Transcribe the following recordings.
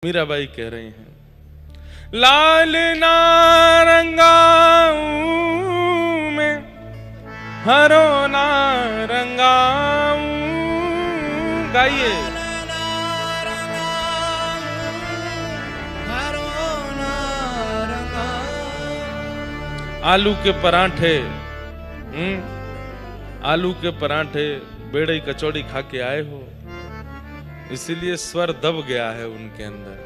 मीराबाई कह रही हैं, लाल नारंगाऊ में हरो नारंगाऊ। गाइए। आलू के पराठे, आलू के पराठे बेड़ई कचौड़ी खा के आए हो, इसीलिए स्वर दब गया है उनके अंदर।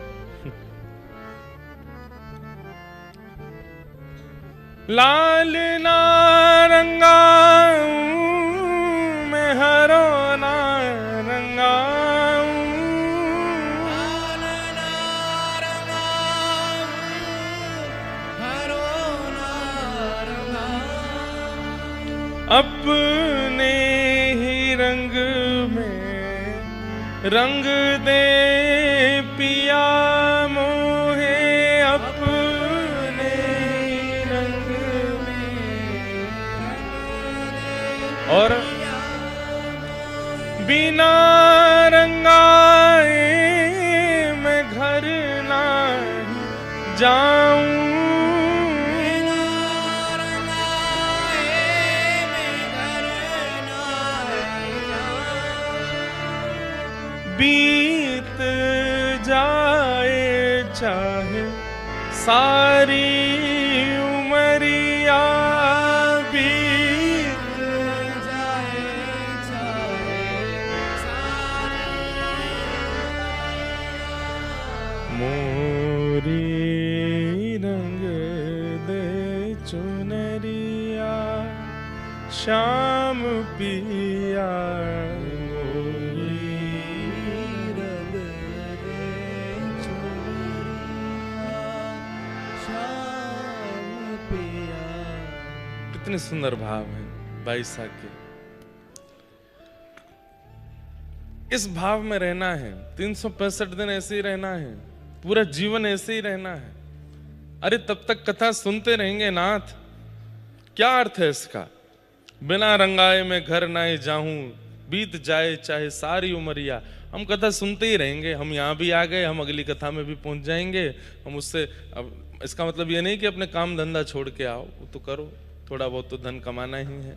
लाल नारंगाऊ में हरो नारंगाऊ, अपने ही रंग में रंग दे पिया मोहे, अपने रंग में और बिना रंगाए मैं घर ना जाऊं। बीत जाए चाहे सारी उमरिया, बीत जाए चाहे सारी, मोरी रंग दे चुनरिया श्याम पिया, कितने सुंदर भाव हैं बाईसा के। इस भाव में रहना है, 365 दिन ऐसे ही रहना है, पूरा जीवन ऐसे ही रहना है। अरे तब तक कथा सुनते रहेंगे नाथ, क्या अर्थ है इसका? बिना रंगाए मैं घर ना जाऊं, बीत जाए चाहे सारी उमरिया। हम कथा सुनते ही रहेंगे। हम यहाँ भी आ गए, हम अगली कथा में भी पहुंच जाएंगे। हम उससे, अब इसका मतलब ये नहीं कि अपने काम धंधा छोड़ के आओ, वो तो करो, थोड़ा बहुत तो धन कमाना ही है,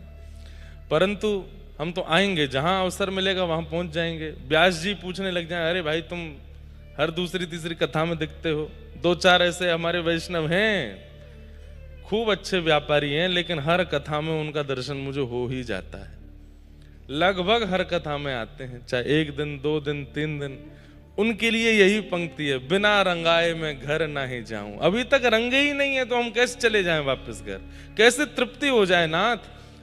परंतु हम तो आएंगे, जहां अवसर मिलेगा वहां पहुंच जाएंगे। व्यास जी पूछने लग जाए, अरे भाई तुम हर दूसरी तीसरी कथा में दिखते हो, 2-4 ऐसे हमारे वैष्णव हैं, खूब अच्छे व्यापारी हैं, लेकिन हर कथा में उनका दर्शन मुझे हो ही जाता है। लगभग हर कथा में आते हैं, चाहे 1 दिन 2 दिन 3 दिन, उनके लिए यही पंक्ति है, बिना रंगाए मैं घर ना ही जाऊं। अभी तक रंगे ही नहीं है तो हम कैसे चले जाएं वापस घर, कैसे तृप्ति हो जाए नाथ?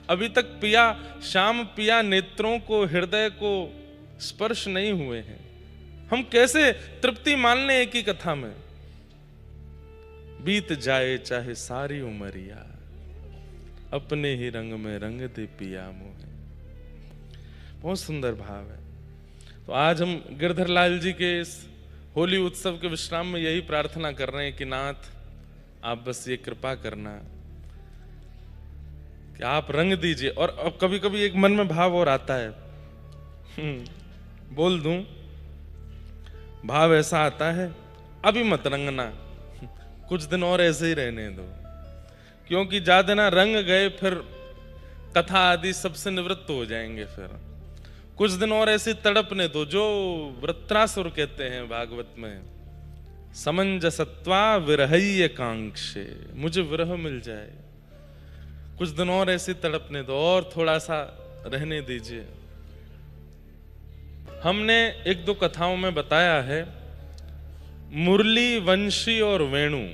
अभी तक पिया श्याम पिया नेत्रों को, हृदय को स्पर्श नहीं हुए हैं, हम कैसे तृप्ति मान लें एक ही कथा में? बीत जाए चाहे सारी उमरिया, अपने ही रंग में रंग दे पिया मोहे। बहुत सुंदर भाव है। तो आज हम गिरधर लाल जी के इस होली उत्सव के विश्राम में यही प्रार्थना कर रहे हैं कि नाथ आप बस ये कृपा करना कि आप रंग दीजिए। और अब कभी कभी एक मन में भाव और आता है, बोल दूं, भाव ऐसा आता है, अभी मत रंगना, कुछ दिन और ऐसे ही रहने दो, क्योंकि ज्यादा ना रंग गए फिर कथा आदि सबसे निवृत्त हो जाएंगे। फिर कुछ दिन और ऐसे तड़पने दो, जो वृत्रासुर कहते हैं भागवत में, समंजसत्वा विरहय कांक्षे, मुझे विरह मिल जाए, कुछ दिन और ऐसे तड़पने दो, और थोड़ा सा रहने दीजिए। हमने 1-2 कथाओं में बताया है, मुरली, वंशी और वेणु,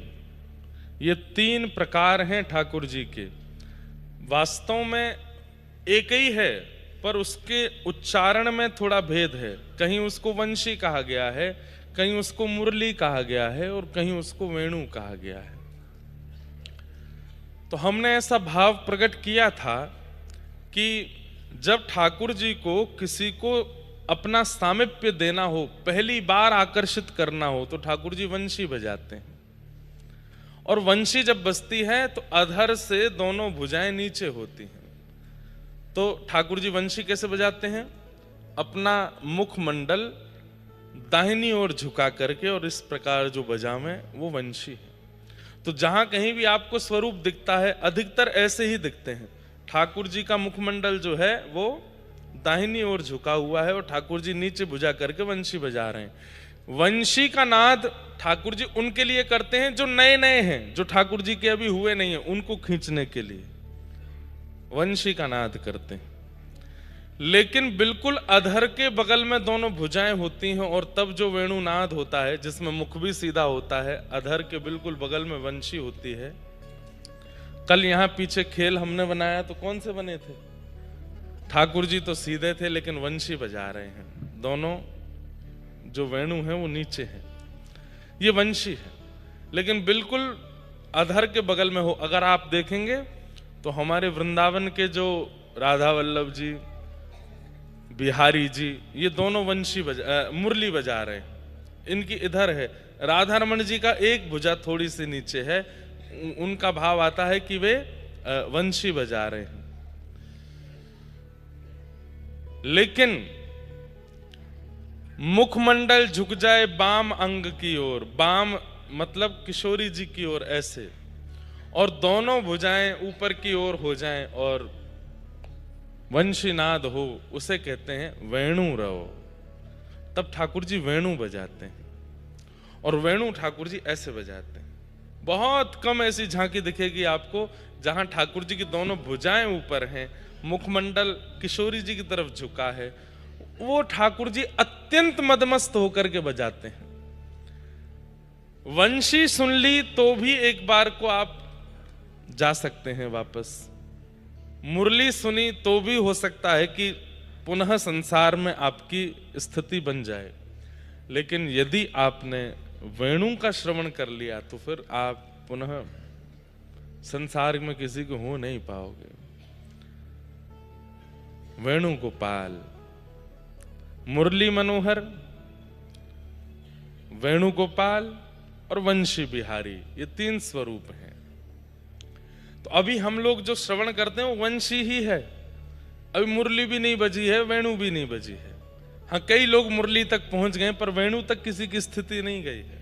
ये 3 प्रकार हैं ठाकुर जी के। वास्तव में एक ही है, पर उसके उच्चारण में थोड़ा भेद है। कहीं उसको वंशी कहा गया है, कहीं उसको मुरली कहा गया है, और कहीं उसको वेणु कहा गया है। तो हमने ऐसा भाव प्रकट किया था कि जब ठाकुर जी को किसी को अपना सामिप्य देना हो, पहली बार आकर्षित करना हो, तो ठाकुर जी वंशी बजाते हैं। और वंशी जब बजती है तो अधर से दोनों भुजाएं नीचे होती हैं। तो ठाकुर जी वंशी कैसे बजाते हैं? अपना मुखमंडल दाहिनी ओर झुका करके और इस प्रकार जो बजावे वो वंशी है। तो जहां कहीं भी आपको स्वरूप दिखता है अधिकतर ऐसे ही दिखते हैं। ठाकुर जी का मुखमंडल जो है वो दाहिनी ओर झुका हुआ है और ठाकुर जी नीचे भुजा करके वंशी बजा रहे हैं। वंशी का नाद ठाकुर जी उनके लिए करते हैं जो नए नए हैं, जो ठाकुर जी के अभी हुए नहीं है, उनको खींचने के लिए वंशी का नाद करते हैं। लेकिन बिल्कुल अधर के बगल में दोनों भुजाएं होती हैं और तब जो वेणुनाद होता है जिसमें मुख भी सीधा होता है, अधर के बिल्कुल बगल में वंशी होती है। कल यहां पीछे खेल हमने बनाया तो कौन से बने थे? ठाकुर जी तो सीधे थे लेकिन वंशी बजा रहे हैं, दोनों जो वेणु हैं वो नीचे हैं, ये वंशी है। लेकिन बिल्कुल अधर के बगल में हो, अगर आप देखेंगे तो हमारे वृंदावन के जो राधा वल्लभ जी, बिहारी जी, ये दोनों वंशी मुरली बजा रहे हैं। इनकी इधर है, राधा रमण जी का एक भुजा थोड़ी सी नीचे है, उनका भाव आता है कि वे वंशी बजा रहे हैं। लेकिन मुखमंडल झुक जाए बाम अंग की ओर, बाम मतलब किशोरी जी की ओर ऐसे, और दोनों भुजाएं ऊपर की ओर हो जाएं और वंशीनाद हो, उसे कहते हैं वेणु रहो। तब ठाकुर जी वेणु बजाते हैं और वेणु ठाकुर जी ऐसे बजाते हैं। बहुत कम ऐसी झांकी दिखेगी आपको जहां ठाकुर जी की दोनों भुजाएं ऊपर हैं, मुखमंडल किशोरी जी की तरफ झुका है, वो ठाकुर जी अत्यंत मदमस्त होकर के बजाते हैं। वंशी सुन ली तो भी एक बार को आप जा सकते हैं वापस, मुरली सुनी तो भी हो सकता है कि पुनः संसार में आपकी स्थिति बन जाए। लेकिन यदि आपने वेणु का श्रवण कर लिया तो फिर आप पुनः संसार में किसी को हो नहीं पाओगे। वेणु गोपाल, मुरली मनोहर, वेणु गोपाल और वंशी बिहारी, ये तीन स्वरूप हैं। तो अभी हम लोग जो श्रवण करते हैं वो वंशी ही है, अभी मुरली भी नहीं बजी है, वेणु भी नहीं बजी है। हाँ, कई लोग मुरली तक पहुंच गए पर वेणु तक किसी की स्थिति नहीं गई है।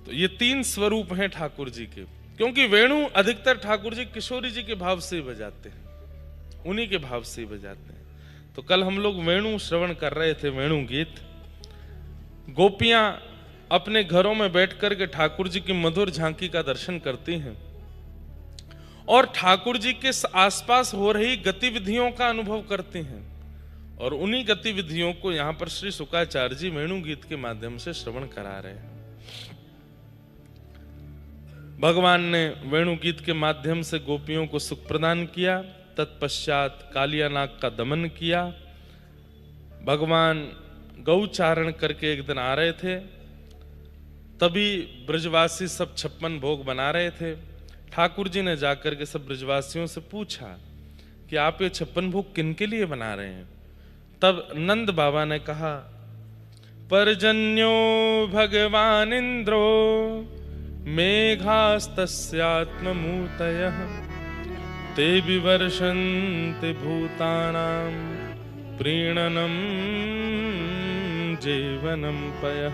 तो ये तीन स्वरूप हैं ठाकुर जी के, क्योंकि वेणु अधिकतर ठाकुर जी किशोरी जी के भाव से ही बजाते हैं, उन्हीं के भाव से ही बजाते हैं। तो कल हम लोग वेणु श्रवण कर रहे थे, वेणु गीत। गोपियां अपने घरों में बैठ कर के ठाकुर जी की मधुर झांकी का दर्शन करती हैं और ठाकुर जी के आसपास हो रही गतिविधियों का अनुभव करते हैं, और उन्हीं गतिविधियों को यहां पर श्री शुकाचार्य जी वेणु गीत के माध्यम से श्रवण करा रहे हैं। भगवान ने वेणु गीत के माध्यम से गोपियों को सुख प्रदान किया, तत्पश्चात कालिया नाग का दमन किया। भगवान गौचारण करके एक दिन आ रहे थे, तभी ब्रजवासी सब 56 भोग बना रहे थे। ठाकुर जी ने जाकर के सब ब्रजवासियों से पूछा कि आप ये 56 भोग किनके लिए बना रहे हैं? तब नंद बाबा ने कहा, पर्जन्यो भगवान इंद्रो मेघास्तस्यात्ममूर्तयः ते विवर्षन्ति भूतानां प्रीणनं जीवनं पयः।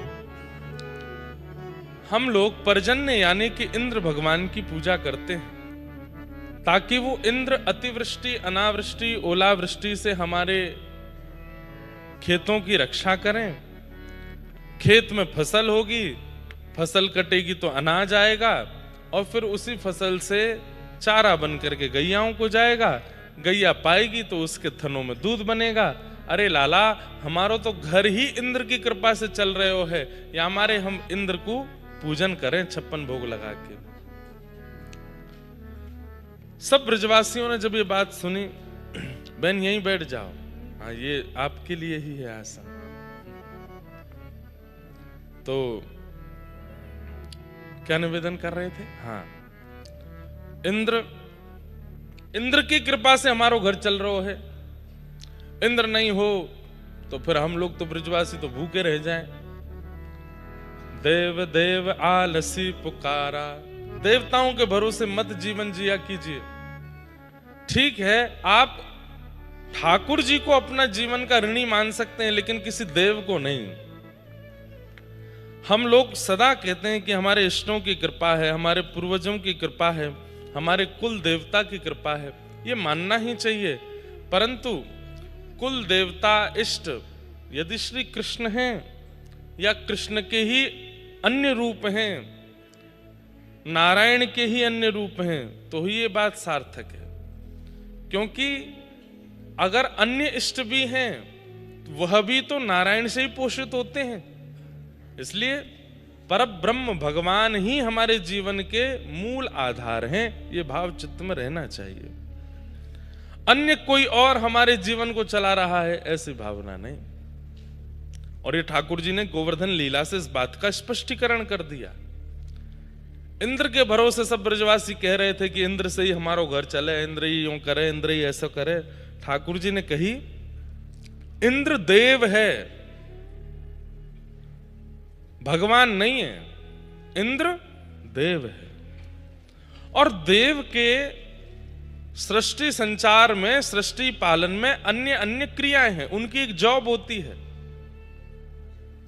हम लोग पर्जन्य यानी कि इंद्र भगवान की पूजा करते हैं ताकि वो इंद्र अतिवृष्टि, अनावृष्टि, ओलावृष्टि से हमारे खेतों की रक्षा करें। खेत में फसल होगी, फसल कटेगी तो अनाज आएगा और फिर उसी फसल से चारा बन करके गैयाओं को जाएगा, गैया पाएगी तो उसके थनों में दूध बनेगा। अरे लाला, हमारो तो घर ही इंद्र की कृपा से चल रहे हो है, या हमारे हम इंद्र को पूजन करें 56 भोग लगा के। सब ब्रजवासियों ने जब ये बात सुनी, बहन यहीं बैठ जाओ, हाँ ये आपके लिए ही है आसन। तो क्या निवेदन कर रहे थे? हाँ, इंद्र की कृपा से हमारो घर चल रहा है। इंद्र नहीं हो तो फिर हम लोग तो ब्रजवासी तो भूखे रह जाएं। देव देव आलसी पुकारा, देवताओं के भरोसे मत जीवन जिया कीजिए। ठीक है, आप ठाकुर जी को अपना जीवन का ऋणी मान सकते हैं, लेकिन किसी देव को नहीं। हम लोग सदा कहते हैं कि हमारे इष्टों की कृपा है, हमारे पूर्वजों की कृपा है, हमारे कुल देवता की कृपा है, ये मानना ही चाहिए। परंतु कुल देवता इष्ट यदि श्री कृष्ण हैं या कृष्ण के ही अन्य रूप हैं, नारायण के ही अन्य रूप हैं, तो ही ये बात सार्थक है। क्योंकि अगर अन्य इष्ट भी हैं, वह भी तो नारायण से ही पोषित होते हैं। इसलिए परब्रह्म भगवान ही हमारे जीवन के मूल आधार हैं, ये भाव चित्त में रहना चाहिए। अन्य कोई और हमारे जीवन को चला रहा है, ऐसी भावना नहीं। और ये ठाकुर जी ने गोवर्धन लीला से इस बात का स्पष्टीकरण कर दिया। इंद्र के भरोसे सब ब्रजवासी कह रहे थे कि इंद्र से ही हमारा घर चले, इंद्र ही यूं करे, इंद्र ही ऐसा करे। ठाकुर जी ने कही इंद्र देव है, भगवान नहीं है, इंद्र देव है। और देव के सृष्टि संचार में, सृष्टि पालन में अन्य अन्य क्रियाएं हैं, उनकी एक जॉब होती है।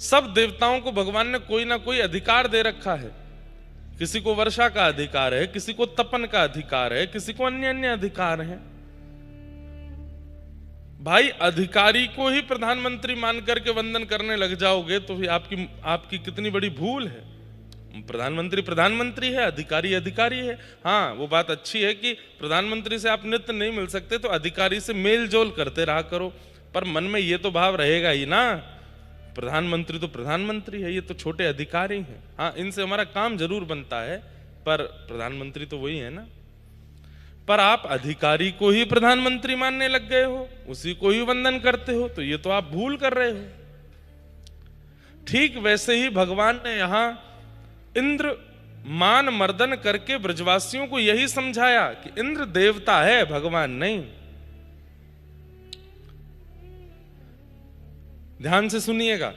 सब देवताओं को भगवान ने कोई ना कोई अधिकार दे रखा है। किसी को वर्षा का अधिकार है, किसी को तपन का अधिकार है, किसी को अन्य अन्य अधिकार है। भाई अधिकारी को ही प्रधानमंत्री मान करके वंदन करने लग जाओगे तो आपकी कितनी बड़ी भूल है। प्रधानमंत्री प्रधानमंत्री है, अधिकारी अधिकारी है। हाँ, वो बात अच्छी है कि प्रधानमंत्री से आप नित्य नहीं मिल सकते, तो अधिकारी से मेल जोल करते रहा करो, पर मन में ये तो भाव रहेगा ही ना, प्रधानमंत्री तो प्रधानमंत्री है, ये तो छोटे अधिकारी हैं। हाँ, इनसे हमारा काम जरूर बनता है, पर प्रधानमंत्री तो वही है ना। पर आप अधिकारी को ही प्रधानमंत्री मानने लग गए हो, उसी को ही वंदन करते हो, तो ये तो आप भूल कर रहे हो। ठीक वैसे ही भगवान ने यहां इंद्र मान मर्दन करके ब्रजवासियों को यही समझाया कि इंद्र देवता है, भगवान नहीं। ध्यान से सुनिएगा,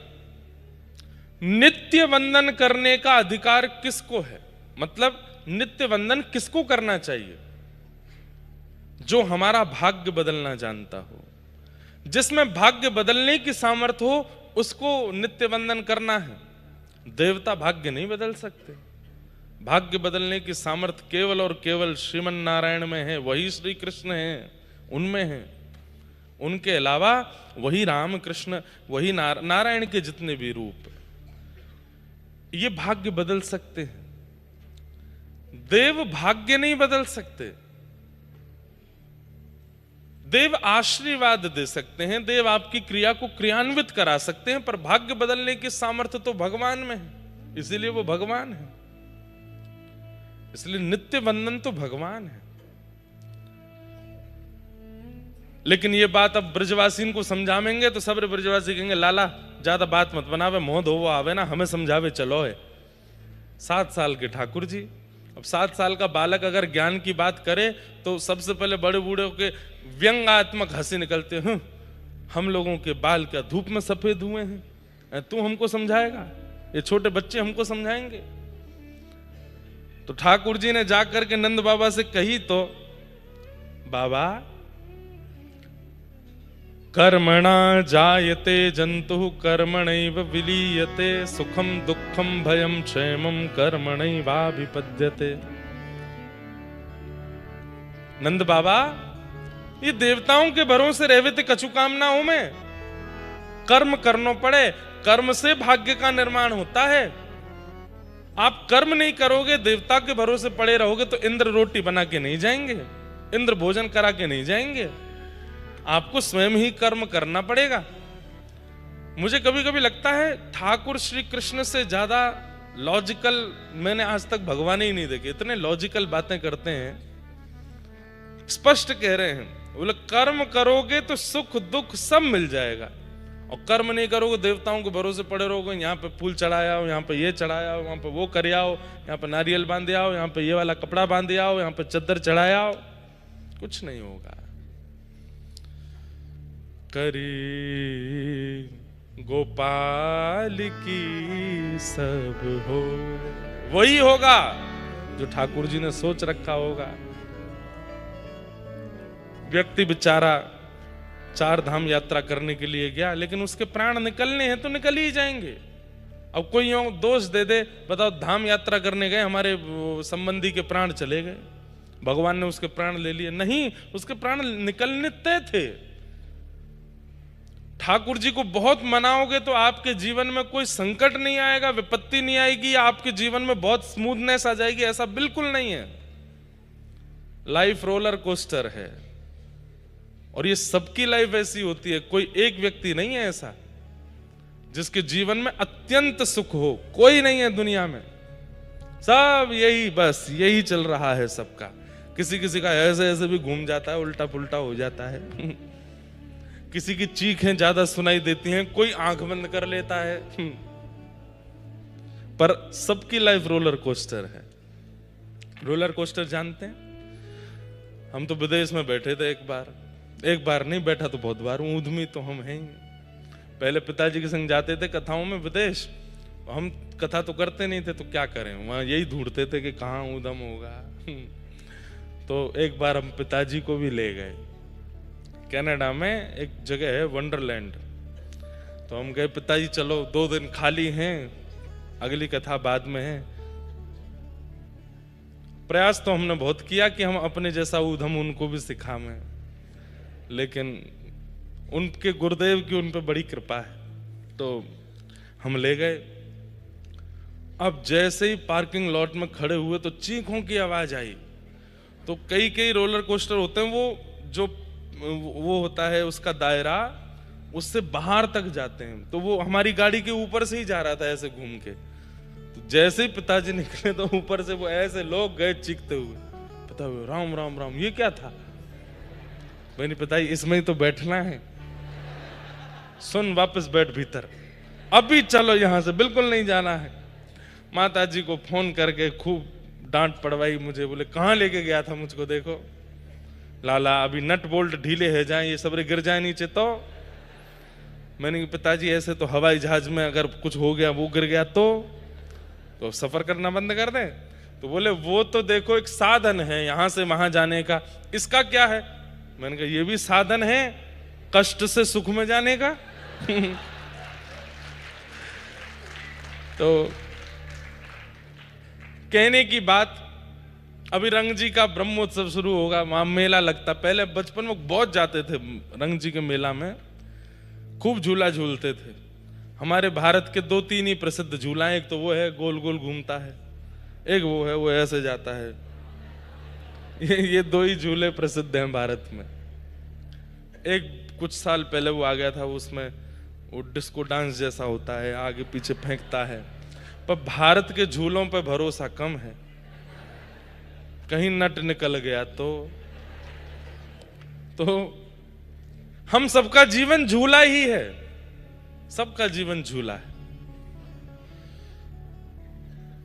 नित्य वंदन करने का अधिकार किसको है? मतलब नित्य वंदन किसको करना चाहिए? जो हमारा भाग्य बदलना जानता हो, जिसमें भाग्य बदलने की सामर्थ्य हो, उसको नित्य वंदन करना है। देवता भाग्य नहीं बदल सकते। भाग्य बदलने की सामर्थ्य केवल और केवल श्रीमन नारायण में है, वही श्री कृष्ण है, उनमें है। उनके अलावा वही राम कृष्ण, वही नारायण के जितने भी रूप, ये भाग्य बदल सकते हैं। देव भाग्य नहीं बदल सकते। देव आशीर्वाद दे सकते हैं, देव आपकी क्रिया को क्रियान्वित करा सकते हैं, पर भाग्य बदलने की सामर्थ्य तो भगवान में है, इसीलिए वो भगवान है। इसलिए नित्य वंदन तो भगवान है। लेकिन ये बात अब ब्रजवासी को समझावेंगे तो सब ब्रजवासी कहेंगे लाला ज्यादा बात मत बनावे, मोह धोवो आवे ना, हमें समझावे चलो है। 7 साल के ठाकुर जी, अब 7 साल का बालक अगर ज्ञान की बात करे तो सबसे पहले बड़े बूढ़े के व्यंग्यात्मक हंसी निकलते हैं। हम लोगों के बाल क्या धूप में सफेद हुए हैं, तू हमको समझाएगा? ये छोटे बच्चे हमको समझाएंगे? तो ठाकुर जी ने जाकर के नंद बाबा से कही तो बाबा कर्मणा जायते जंतु कर्मणैव विलीयते, सुखम दुखम भयम क्षेमम कर्मणैवाभिपद्यते। नंद बाबा, ये देवताओं के भरोसे रहवे थे कछु कामनाओं में, कर्म करना पड़े, कर्म से भाग्य का निर्माण होता है। आप कर्म नहीं करोगे, देवता के भरोसे पड़े रहोगे तो इंद्र रोटी बना के नहीं जाएंगे, इंद्र भोजन करा के नहीं जाएंगे, आपको स्वयं ही कर्म करना पड़ेगा। मुझे कभी कभी लगता है ठाकुर श्री कृष्ण से ज्यादा लॉजिकल मैंने आज तक भगवान ही नहीं देखे। इतने लॉजिकल बातें करते हैं, स्पष्ट कह रहे हैं, बोले कर्म करोगे तो सुख दुख सब मिल जाएगा, और कर्म नहीं करोगे देवताओं के भरोसे पड़े रहोगे, यहाँ पे फूल चढ़ाया हो, यहाँ पे ये चढ़ाया हो, वहां पे वो कर आओ, यहाँ पे नारियल बांधे आओ, यहाँ पे ये वाला कपड़ा बांधे आओ, यहाँ पे चद्दर चढ़ाया आओ, कुछ नहीं होगा। करी गोपाल की सब हो, वही होगा जो ठाकुर जी ने सोच रखा होगा। व्यक्ति बेचारा चार धाम यात्रा करने के लिए गया, लेकिन उसके प्राण निकलने हैं तो निकल ही जाएंगे। अब कोई यूं दोष दे दे, बताओ धाम यात्रा करने गए, हमारे संबंधी के प्राण चले गए, भगवान ने उसके प्राण ले लिए। नहीं, उसके प्राण निकलने तय थे। ठाकुर जी को बहुत मनाओगे तो आपके जीवन में कोई संकट नहीं आएगा, विपत्ति नहीं आएगी, आपके जीवन में बहुत स्मूथनेस आ जाएगी, ऐसा बिल्कुल नहीं है। लाइफ रोलर कोस्टर है, और ये सबकी लाइफ ऐसी होती है। कोई एक व्यक्ति नहीं है ऐसा जिसके जीवन में अत्यंत सुख हो, कोई नहीं है दुनिया में। सब यही, बस यही चल रहा है सबका। किसी किसी का ऐसे ऐसे भी घूम जाता है, उल्टा पुल्टा हो जाता है। किसी की चीखें ज्यादा सुनाई देती हैं, कोई आंख बंद कर लेता है। पर सबकी लाइफ रोलर कोस्टर है। रोलर कोस्टर जानते हैं? हम तो विदेश में बैठे थे एक बार नहीं बैठा तो बहुत बार, ऊधमी तो हम हैं ही। पहले पिताजी के संग जाते थे कथाओं में विदेश, हम कथा तो करते नहीं थे तो क्या करें, वहां यही ढूंढते थे कि कहाँ ऊधम होगा। तो एक बार हम पिताजी को भी ले गए। कनाडा में एक जगह है वंडरलैंड, तो हम गए, पिताजी चलो 2 दिन खाली हैं, अगली कथा बाद में है। प्रयास तो हमने बहुत किया कि हम अपने जैसा ऊधम उनको भी सिखाएं, लेकिन उनके गुरुदेव की उन पे बड़ी कृपा है, तो हम ले गए। अब जैसे ही पार्किंग लॉट में खड़े हुए तो चीखों की आवाज आई। तो कई रोलर कोस्टर होते हैं, वो होता है उसका दायरा, उससे बाहर तक जाते हैं। तो वो हमारी गाड़ी के ऊपर से ही जा रहा था ऐसे घूम के। तो जैसे ही पिताजी निकले तो ऊपर से वो ऐसे लोग गए चीखते हुए, पता हुआ राम राम राम, ये क्या था? मैंने पिताजी इसमें ही तो बैठना है, सुन वापस बैठ भीतर, अभी चलो यहां से, बिल्कुल नहीं जाना है। माता जी को फोन करके खूब डांट पड़वाई मुझे, बोले कहाँ लेके गया था मुझको, देखो लाला अभी नट बोल्ट ढीले है जाए, ये सबरे गिर जाए नीचे। तो मैंने कहा पिताजी ऐसे तो हवाई जहाज में अगर कुछ हो गया, वो गिर गया तो सफर करना बंद कर दें? तो बोले वो तो देखो एक साधन है यहां से वहां जाने का, इसका क्या है? मैंने कहा ये भी साधन है कष्ट से सुख में जाने का। तो कहने की बात, अभी रंग जी का ब्रह्मोत्सव शुरू होगा, वहां मेला लगता। पहले बचपन में बहुत जाते थे रंग जी के मेला में, खूब झूला झूलते थे। हमारे भारत के 2-3 ही प्रसिद्ध झूला, एक तो वो है गोल गोल घूमता है, एक वो है वो ऐसे जाता है। ये 2 ही झूले प्रसिद्ध हैं भारत में। एक कुछ साल पहले वो आ गया था, उसमें वो डिस्को डांस जैसा होता है, आगे पीछे फेंकता है। पर भारत के झूलों पे भरोसा कम है, कहीं नट निकल गया तो हम सबका जीवन झूला ही है, सबका जीवन झूला है।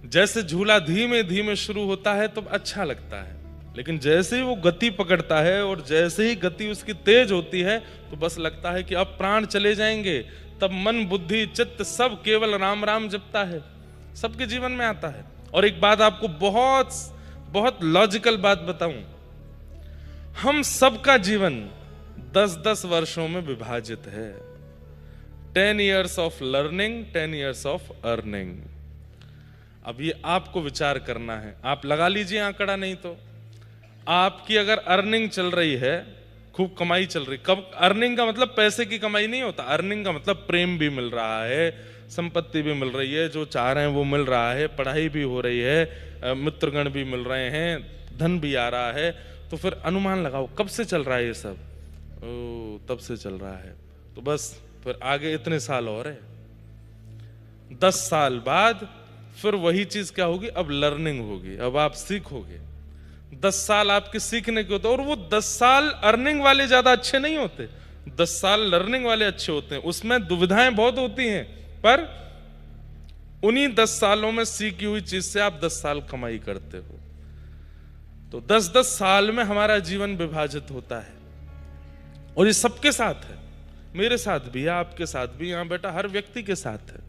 जैसे झूला धीमे धीमे शुरू होता है तो अच्छा लगता है, लेकिन जैसे ही वो गति पकड़ता है और जैसे ही गति उसकी तेज होती है तो बस लगता है कि अब प्राण चले जाएंगे। तब मन बुद्धि चित्त सब केवल राम राम जपता है, सबके जीवन में आता है। और एक बात आपको बहुत बहुत लॉजिकल बात बताऊं, हम सबका जीवन 10-10 वर्षों में विभाजित है। 10 years of learning, 10 years of earning. अब ये आपको विचार करना है, आप लगा लीजिए आंकड़ा, नहीं तो आपकी अगर अर्निंग चल रही है, खूब कमाई चल रही, कब अर्निंग का मतलब पैसे की कमाई नहीं होता, अर्निंग का मतलब प्रेम भी मिल रहा है, संपत्ति भी मिल रही है, जो चाह रहे हैं वो मिल रहा है, पढ़ाई भी हो रही है, मित्रगण भी मिल रहे हैं, धन भी आ रहा है, तो फिर अनुमान लगाओ कब से चल रहा है ये सब? तब से चल रहा है। तो बस फिर आगे इतने साल और है, 10 साल बाद फिर वही चीज क्या होगी? अब लर्निंग होगी, अब आप सीखोगे। 10 साल आपके सीखने के होते, और वो 10 साल अर्निंग वाले ज्यादा अच्छे नहीं होते, 10 साल लर्निंग वाले अच्छे होते हैं। उसमें दुविधाएं बहुत होती हैं, पर उन्हीं 10 सालों में सीखी हुई चीज से आप 10 साल कमाई करते हो। तो 10-10 साल में हमारा जीवन विभाजित होता है, और ये सबके साथ है, मेरे साथ भी है, आपके साथ भी, यहां बेटा हर व्यक्ति के साथ है।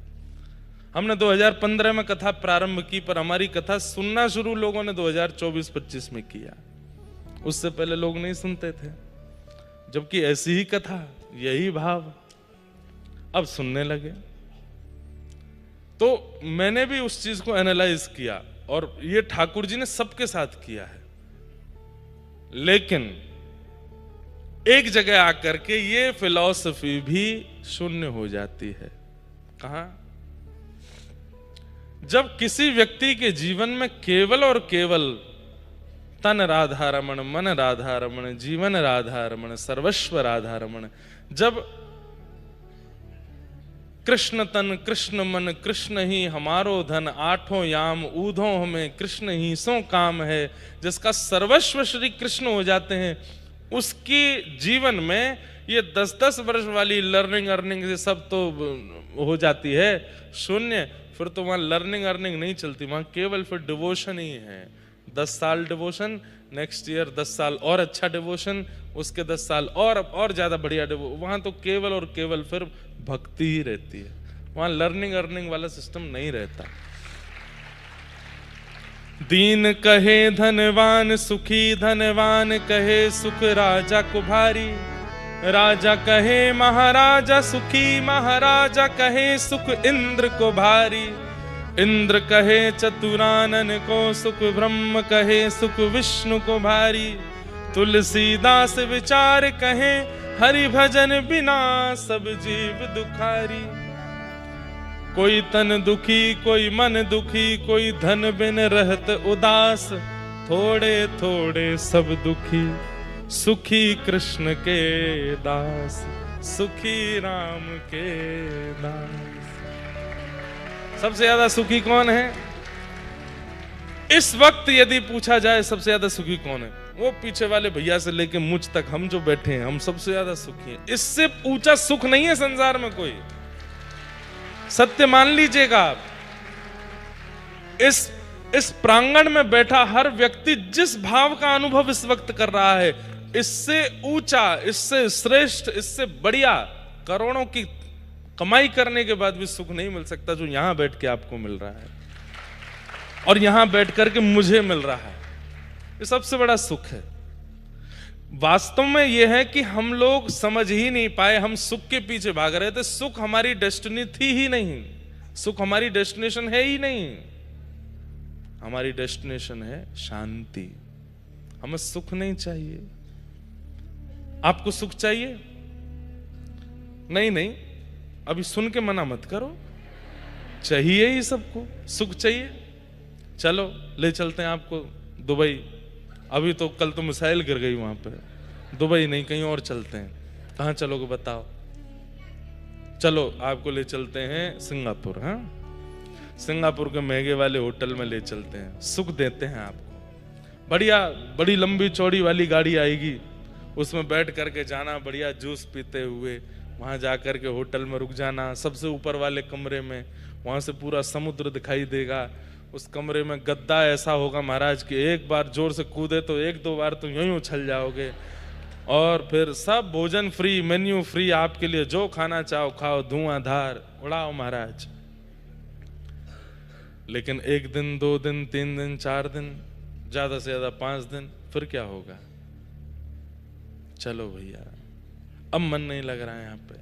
हमने 2015 में कथा प्रारंभ की, पर हमारी कथा सुनना शुरू लोगों ने 2024-25 में किया, उससे पहले लोग नहीं सुनते थे। जबकि ऐसी ही कथा यही भाव। अब सुनने लगे। तो मैंने भी उस चीज को एनालाइज किया, और ये ठाकुर जी ने सबके साथ किया है। लेकिन एक जगह आकर के ये फिलॉसफी भी शून्य हो जाती है। कहां? जब किसी व्यक्ति के जीवन में केवल और केवल तन राधारमण, मन राधारमण, जीवन राधारमण, सर्वस्व राधारमण, जब कृष्ण तन कृष्ण मन कृष्ण ही हमारो धन, आठों याम ऊधों हमें कृष्ण ही सो काम है, जिसका सर्वस्व श्री कृष्ण हो जाते हैं, उसकी जीवन में ये 10-10 वर्ष वाली लर्निंग अर्निंग से सब तो हो जाती है शून्य। फिर तो वहां लर्निंग अर्निंग नहीं चलती, वहां केवल फिर डिवोशन ही है। 10 साल डिवोशन, नेक्स्ट ईयर 10 साल और अच्छा डिवोशन, उसके 10 साल और ज्यादा बढ़िया डिवोशन। वहां तो केवल और केवल फिर भक्ति ही रहती है, वहां लर्निंग अर्निंग वाला सिस्टम नहीं रहता। दीन कहे धनवान सुखी, धनवान कहे सुख राजा को भारी, राजा कहे महाराजा सुखी, महाराजा कहे सुख इंद्र को भारी, इंद्र कहे चतुरानन को सुख, ब्रह्म कहे सुख विष्णु को भारी, तुलसीदास विचार कहे हरि भजन बिना सब जीव दुखारी। कोई तन दुखी कोई मन दुखी, कोई धन बिन रहत उदास, थोड़े थोड़े सब दुखी, सुखी कृष्ण के दास, सुखी राम के दास। सबसे ज्यादा सुखी कौन है? इस वक्त यदि पूछा जाए सबसे ज्यादा सुखी कौन है, वो पीछे वाले भैया से लेके मुझ तक हम जो बैठे हैं, हम सबसे ज्यादा सुखी हैं। इससे ऊंचा सुख नहीं है संसार में कोई। सत्य मान लीजिएगा आप। इस प्रांगण में बैठा हर व्यक्ति जिस भाव का अनुभव इस वक्त कर रहा है, इससे ऊंचा, इससे श्रेष्ठ, इससे बढ़िया करोड़ों की कमाई करने के बाद भी सुख नहीं मिल सकता जो यहां बैठ के आपको मिल रहा है और यहां बैठ करके मुझे मिल रहा है। ये सबसे बड़ा सुख है। वास्तव में यह है कि हम लोग समझ ही नहीं पाए, हम सुख के पीछे भाग रहे थे। सुख हमारी डेस्टिनी थी ही नहीं, सुख हमारी डेस्टिनेशन है ही नहीं। हमारी डेस्टिनेशन है शांति। हमें सुख नहीं चाहिए। आपको सुख चाहिए? नहीं नहीं, अभी सुन के मना मत करो, चाहिए ही सबको, सुख चाहिए। चलो ले चलते हैं आपको दुबई। अभी तो कल तो मिसाइल गिर गई वहां पे। दुबई नहीं, कहीं और चलते हैं। कहां चलोगे बताओ? चलो आपको ले चलते हैं सिंगापुर। हाँ, सिंगापुर के महंगे वाले होटल में ले चलते हैं, सुख देते हैं आपको। बढ़िया बड़ी लंबी चौड़ी वाली गाड़ी आएगी, उसमें बैठ करके जाना, बढ़िया जूस पीते हुए वहां जाकर के होटल में रुक जाना, सबसे ऊपर वाले कमरे में। वहां से पूरा समुद्र दिखाई देगा। उस कमरे में गद्दा ऐसा होगा महाराज कि एक बार जोर से कूदे तो 1-2 बार तो यूं ही उछल जाओगे। और फिर सब भोजन फ्री, मेन्यू फ्री आपके लिए, जो खाना चाहो खाओ, धुआंधार उड़ाओ महाराज। लेकिन 1 दिन 2 दिन 3 दिन 4 दिन, ज्यादा से ज्यादा 5 दिन, फिर क्या होगा? चलो भैया अब मन नहीं लग रहा है यहाँ पे,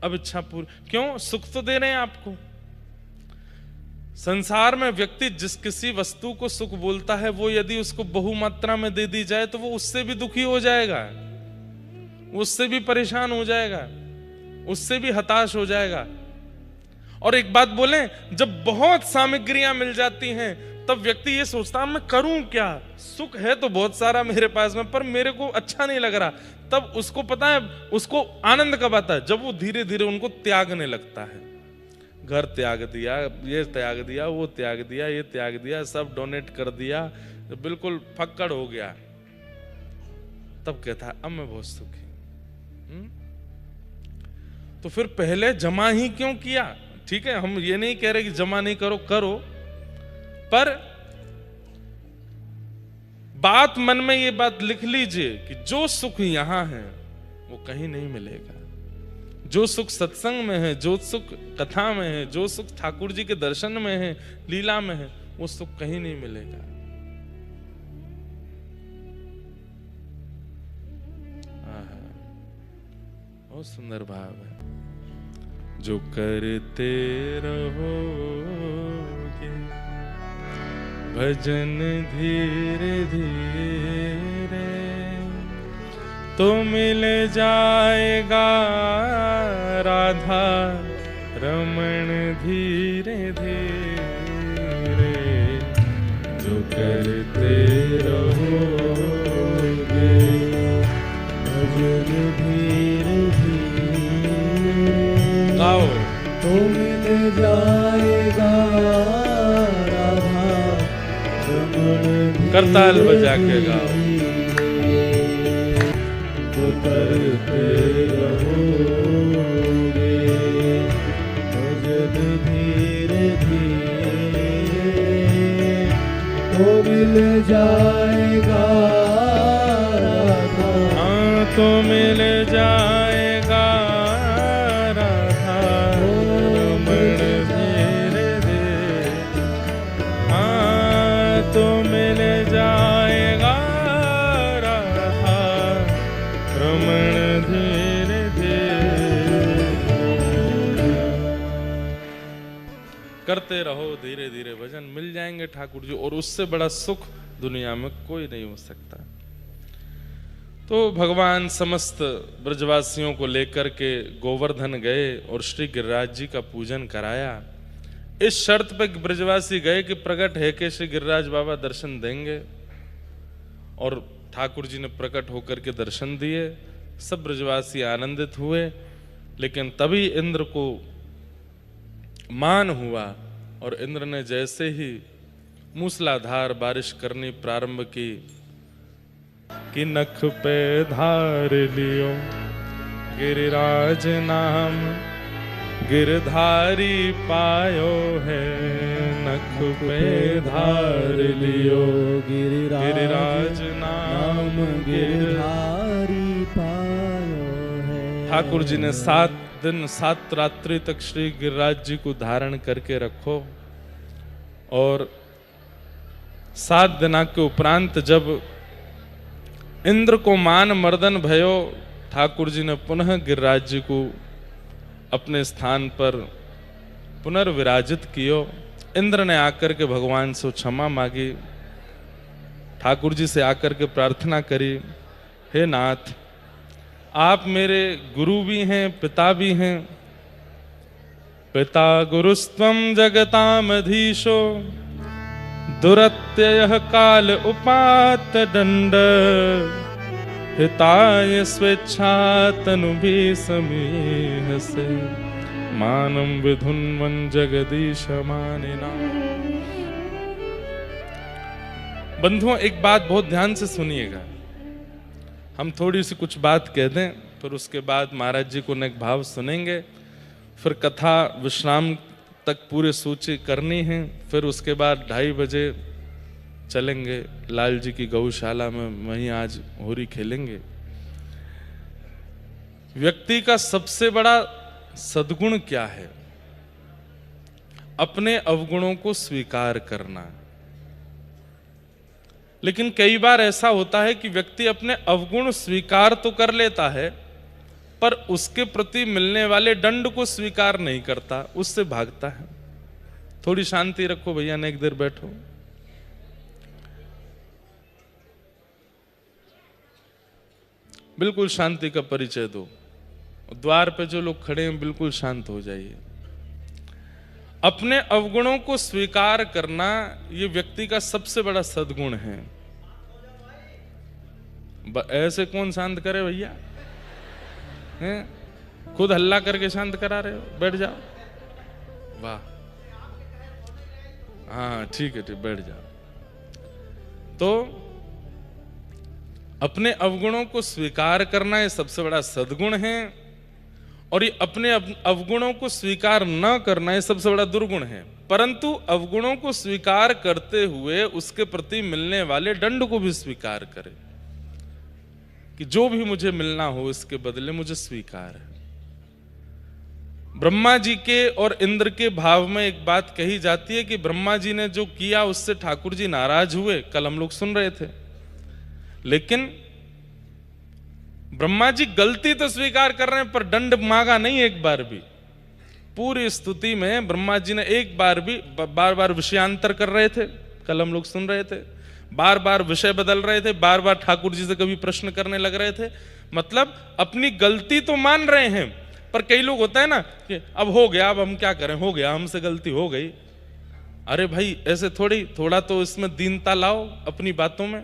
अब इच्छा पूरी। क्यों? सुख तो दे रहे हैं आपको। संसार में व्यक्ति जिस किसी वस्तु को सुख बोलता है, वो यदि उसको बहुमात्रा में दे दी जाए तो वो उससे भी दुखी हो जाएगा, उससे भी परेशान हो जाएगा, उससे भी हताश हो जाएगा। और एक बात बोलें, जब बहुत सामग्रियां मिल जाती हैं तब व्यक्ति ये सोचता मैं करूं क्या, सुख है तो बहुत सारा मेरे पास में, पर मेरे को अच्छा नहीं लग रहा। तब उसको पता है, उसको आनंद कब आता है? जब वो धीरे धीरे उनको त्यागने लगता है। घर त्याग दिया, ये त्याग दिया, वो त्याग दिया, ये त्याग दिया, सब डोनेट कर दिया, बिल्कुल फक्कड़ हो गया। तब कहता है अब मैं बहुत सुखी। तो फिर पहले जमा ही क्यों किया? ठीक है, हम ये नहीं कह रहे कि जमा नहीं करो, करो, पर बात मन में ये बात लिख लीजिए कि जो सुख यहां है वो कहीं नहीं मिलेगा। जो सुख सत्संग में है, जो सुख कथा में है, जो सुख ठाकुर जी के दर्शन में है, लीला में है, वो सुख कहीं नहीं मिलेगा। बहुत बहुत सुंदर भाव है। जो करते रहोगे भजन धीरे धीरे तो मिल जाएगा राधा रमण धीरे धीरे। जो करते रहोगे भजन धीरे धीरे गाओ तो मिल जाएगा राधा रमण करताल बजा के गाओ। जो करते रहोगे भजन धीरे धीरे तो मिल जाएगा राधा। हाँ तो मिल जाएगा राधा रमण धीरे धीरे। हाँ तो मिल जाएगा राधा रमण धीरे धीरे। करते रहो धीरे धीरे भजन, मिल जाएंगे ठाकुर जी, और उससे बड़ा सुख दुनिया में कोई नहीं हो सकता। तो भगवान समस्त ब्रजवासियों को लेकर के गोवर्धन गए और श्री गिरिराज जी का पूजन कराया, इस शर्त पे ब्रजवासी गए कि प्रकट है कि श्री गिरिराज बाबा दर्शन देंगे, और ठाकुर जी ने प्रकट होकर के दर्शन दिए। सब ब्रजवासी आनंदित हुए, लेकिन तभी इंद्र को मान हुआ और इंद्र ने जैसे ही मूसलाधार बारिश करनी प्रारंभ की कि नख पे धार लियो गिरिराज नाम गिरधारी पायो है। नख पे धार लियो गिरिराज नाम गिरधारी पायो है। ठाकुर जी ने 7 दिन 7 रात्रि तक श्री गिरिराज जी को धारण करके रखो, और 7 दिना के उपरांत जब इंद्र को मान मर्दन भयो, ठाकुर जी ने पुनः गिरिराज जी को अपने स्थान पर पुनर्विराजित कियो। इंद्र ने आकर के भगवान से क्षमा मांगी, ठाकुर जी से आकर के प्रार्थना करी, हे नाथ आप मेरे गुरु भी हैं पिता भी हैं। पिता गुरुस्त्वं जगतामधीशो दुरत्ययः काल उपात दंड हिताय स्वेच्छा तनुभिः समीहसे मानं विधुन्वन् जगदीश मानिना। बंधुओं, एक बात बहुत ध्यान से सुनिएगा। हम थोड़ी सी कुछ बात कह दें, फिर उसके बाद महाराज जी को नेक भाव सुनेंगे, फिर कथा विश्राम तक पूरी सूची करनी है, फिर उसके बाद 2:30 बजे चलेंगे लाल जी की गौशाला में, वहीं आज होरी खेलेंगे। व्यक्ति का सबसे बड़ा सद्गुण क्या है? अपने अवगुणों को स्वीकार करना। लेकिन कई बार ऐसा होता है कि व्यक्ति अपने अवगुण स्वीकार तो कर लेता है, पर उसके प्रति मिलने वाले दंड को स्वीकार नहीं करता, उससे भागता है। थोड़ी शांति रखो भैया, नेक देर बैठो। बिल्कुल शांति का परिचय दो। द्वार पे जो लोग खड़े हैं बिल्कुल शांत हो जाइए। अपने अवगुणों को स्वीकार करना ये व्यक्ति का सबसे बड़ा सद्गुण है। ऐसे कौन शांत करे भैया? हैं? खुद हल्ला करके शांत करा रहे हो, बैठ जाओ। वाह, हाँ ठीक है, बैठ जाओ। तो अपने अवगुणों को स्वीकार करना ये सबसे बड़ा सद्गुण है, और ये अपने अवगुणों को स्वीकार न करना ये सबसे बड़ा दुर्गुण है। परंतु अवगुणों को स्वीकार करते हुए उसके प्रति मिलने वाले दंड को भी स्वीकार करे कि जो भी मुझे मिलना हो इसके बदले मुझे स्वीकार है। ब्रह्मा जी के और इंद्र के भाव में एक बात कही जाती है कि ब्रह्मा जी ने जो किया उससे ठाकुर जी नाराज हुए, कल हम लोग सुन रहे थे। लेकिन ब्रह्मा जी गलती तो स्वीकार कर रहे हैं पर दंड मांगा नहीं एक बार भी। पूरी स्तुति में ब्रह्मा जी ने एक बार भी, बार बार विषयांतर कर रहे थे, कल हम लोग सुन रहे थे, बार बार विषय बदल रहे थे, बार बार ठाकुर जी से कभी प्रश्न करने लग रहे थे। मतलब अपनी गलती तो मान रहे हैं, पर कई लोग होता है ना कि अब हो गया, अब हम क्या करें, हो गया, हमसे गलती हो गई। अरे भाई ऐसे थोड़ी, थोड़ा तो इसमें दीनता लाओ अपनी बातों में।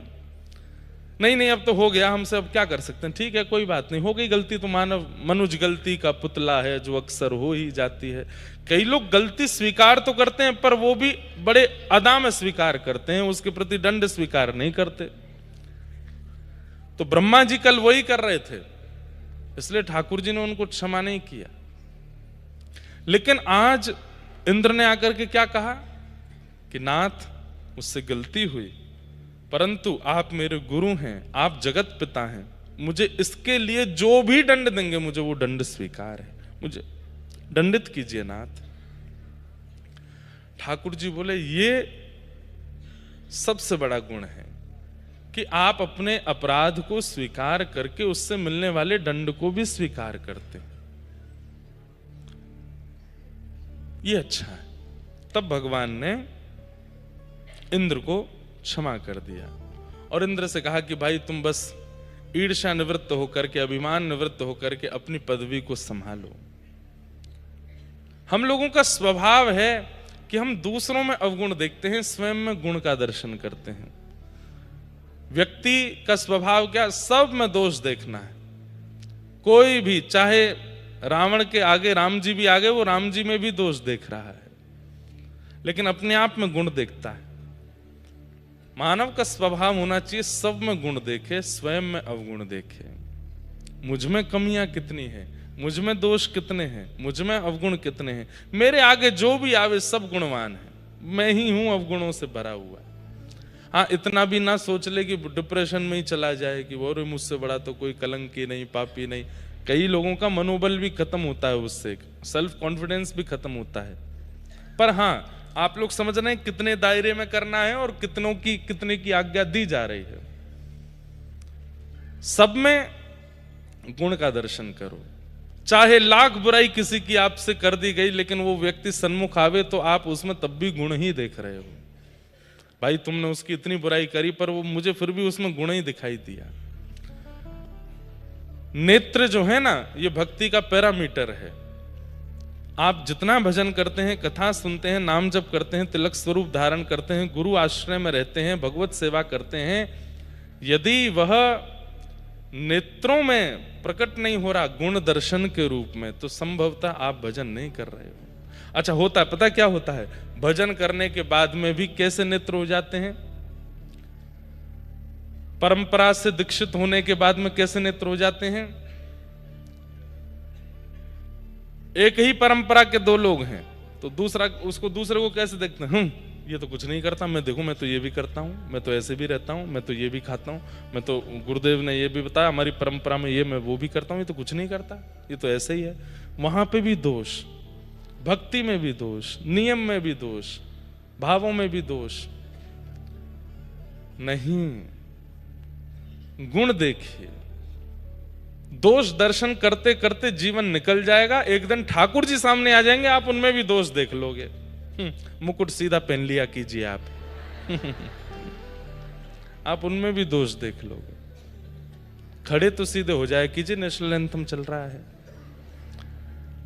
नहीं नहीं अब तो हो गया हमसे, अब क्या कर सकते हैं, ठीक है कोई बात नहीं, हो गई गलती तो मानव मनुष्य गलती का पुतला है जो अक्सर हो ही जाती है। कई लोग गलती स्वीकार तो करते हैं पर वो भी बड़े अदा में स्वीकार करते हैं, उसके प्रति दंड स्वीकार नहीं करते। तो ब्रह्मा जी कल वही कर रहे थे, इसलिए ठाकुर जी ने उनको क्षमा नहीं किया। लेकिन आज इंद्र ने आकर के क्या कहा कि नाथ मुझसे गलती हुई, परंतु आप मेरे गुरु हैं, आप जगत पिता हैं, मुझे इसके लिए जो भी दंड देंगे मुझे वो दंड स्वीकार है, मुझे दंडित कीजिए नाथ। ठाकुर जी बोले ये सबसे बड़ा गुण है कि आप अपने अपराध को स्वीकार करके उससे मिलने वाले दंड को भी स्वीकार करते हैं, ये अच्छा है। तब भगवान ने इंद्र को क्षमा कर दिया और इंद्र से कहा कि भाई तुम बस ईर्ष्या निवृत्त होकर के, अभिमान निवृत्त होकर के अपनी पदवी को संभालो। हम लोगों का स्वभाव है कि हम दूसरों में अवगुण देखते हैं, स्वयं में गुण का दर्शन करते हैं। व्यक्ति का स्वभाव क्या, सब में दोष देखना है। कोई भी, चाहे रावण के आगे राम जी भी आगे, वो राम जी में भी दोष देख रहा है, लेकिन अपने आप में गुण देखता है। मानव का स्वभाव होना चाहिए सब में गुण देखे, स्वयं में अवगुण देखे। मुझ में कमियां कितनी हैं, मुझ में दोष कितने हैं, मुझ में अवगुण कितने हैं, मेरे आगे जो भी आवे सब गुणवान है, मैं ही हूं अवगुणों से भरा हुआ। हाँ इतना भी ना सोच ले कि डिप्रेशन में ही चला जाए कि वो मुझसे बड़ा तो कोई कलंकी नहीं, पापी नहीं। कई लोगों का मनोबल भी खत्म होता है उससे, सेल्फ कॉन्फिडेंस भी खत्म होता है। पर हाँ आप लोग समझ रहे हैं कितने दायरे में करना है और कितने की आज्ञा दी जा रही है। सब में गुण का दर्शन करो, चाहे लाख बुराई किसी की आपसे कर दी गई, लेकिन वो व्यक्ति सन्मुख आवे तो आप उसमें तब भी गुण ही देख रहे हो। भाई तुमने उसकी इतनी बुराई करी पर वो मुझे फिर भी उसमें गुण ही दिखाई दिया। नेत्र जो है ना, ये भक्ति का पैरामीटर है। आप जितना भजन करते हैं, कथा सुनते हैं, नाम जप करते हैं, तिलक स्वरूप धारण करते हैं, गुरु आश्रय में रहते हैं, भगवत सेवा करते हैं, यदि वह नेत्रों में प्रकट नहीं हो रहा गुण दर्शन के रूप में, तो संभवतः आप भजन नहीं कर रहे हो। अच्छा होता है, पता क्या होता है, भजन करने के बाद में भी कैसे नेत्र हो जाते हैं, परंपरा से दीक्षित होने के बाद में कैसे नेत्र हो जाते हैं। एक ही परंपरा के दो लोग हैं तो दूसरा उसको दूसरे को कैसे देखते हैं, ये तो कुछ नहीं करता, मैं देखूं मैं तो ये भी करता हूं, मैं तो ऐसे भी रहता हूं, मैं तो ये भी खाता हूं, मैं तो गुरुदेव ने ये भी बताया हमारी परंपरा में ये, मैं वो भी करता हूं, ये तो कुछ नहीं करता, ये तो ऐसे ही है। वहां पे भी दोष, भक्ति में भी दोष, नियम में भी दोष, भावों में भी दोष नहीं। गुण देखिए, दोष दर्शन करते करते जीवन निकल जाएगा, एक दिन ठाकुर जी सामने आ जाएंगे, आप उनमें भी दोष देख लोगे। मुकुट सीधा पहन लिया कीजिए आप आप उनमें भी दोष देख लोगे। खड़े तो सीधे हो जाए कीजिए, नेशनल एंथम चल रहा है।